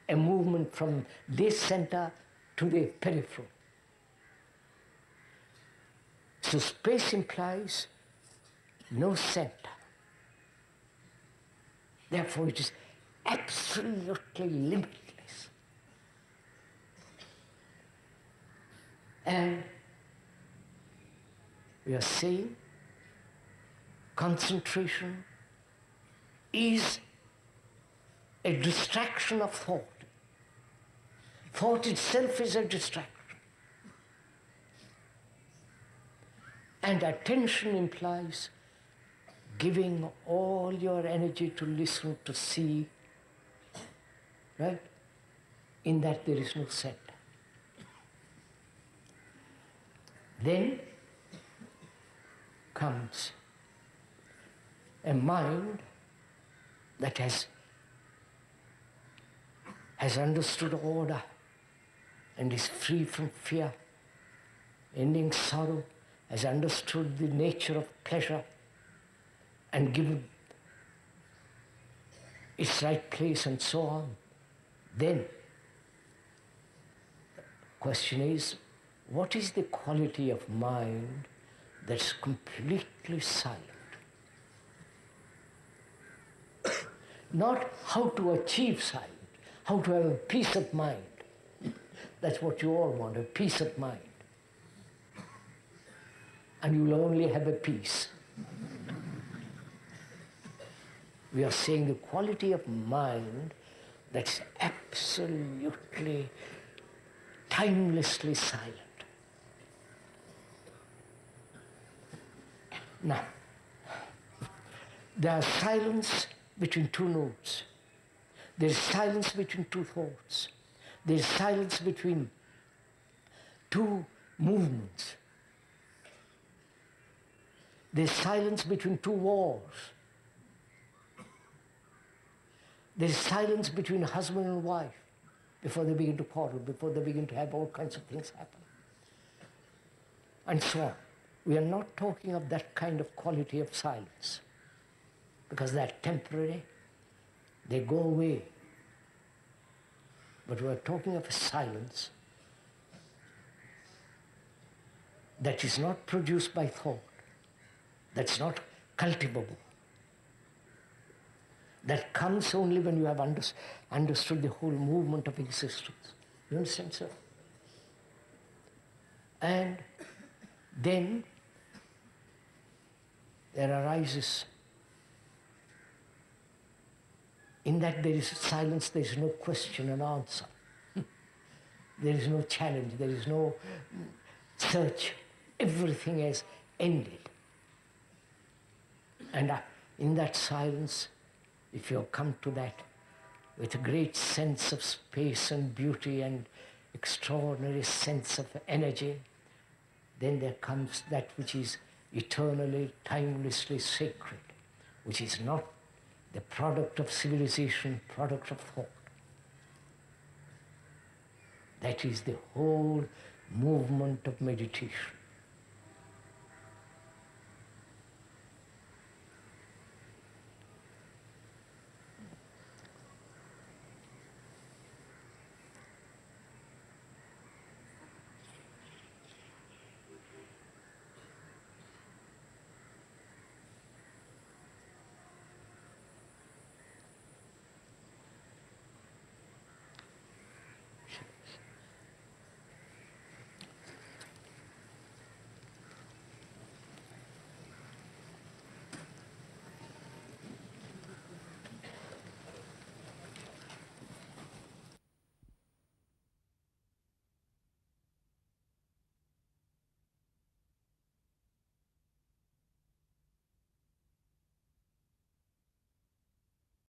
a movement from this center to the peripheral. So space implies no center. Therefore it is absolutely limitless. And we are saying concentration is a distraction of thought. Thought itself is a distraction. And attention implies giving all your energy to listen, to see, right? In that there is no center. Then comes a mind that has understood order and is free from fear, ending sorrow, has understood the nature of pleasure and given its right place and so on. Then the question is, what is the quality of mind that's completely silent? Not how to achieve silence, how to have a peace of mind. That's what you all want, a peace of mind. And you'll only have a peace. We are saying the quality of mind that's absolutely, timelessly silent. Now, there is silence between two notes. There is silence between two thoughts. There is silence between two movements. There is silence between two wars. There is silence between husband and wife before they begin to quarrel, before they begin to have all kinds of things happen. And so on. We are not talking of that kind of quality of silence, because they're temporary, they go away. But we are talking of a silence that is not produced by thought, that's not cultivable, that comes only when you have understood the whole movement of existence. You understand, sir? And then there arises, in that there is silence, there is no question and answer. There is no challenge, there is no search. Everything has ended. And in that silence, if you have come to that with a great sense of space and beauty and extraordinary sense of energy, then there comes that which is eternally, timelessly sacred, which is not the product of civilization, product of thought. That is the whole movement of meditation.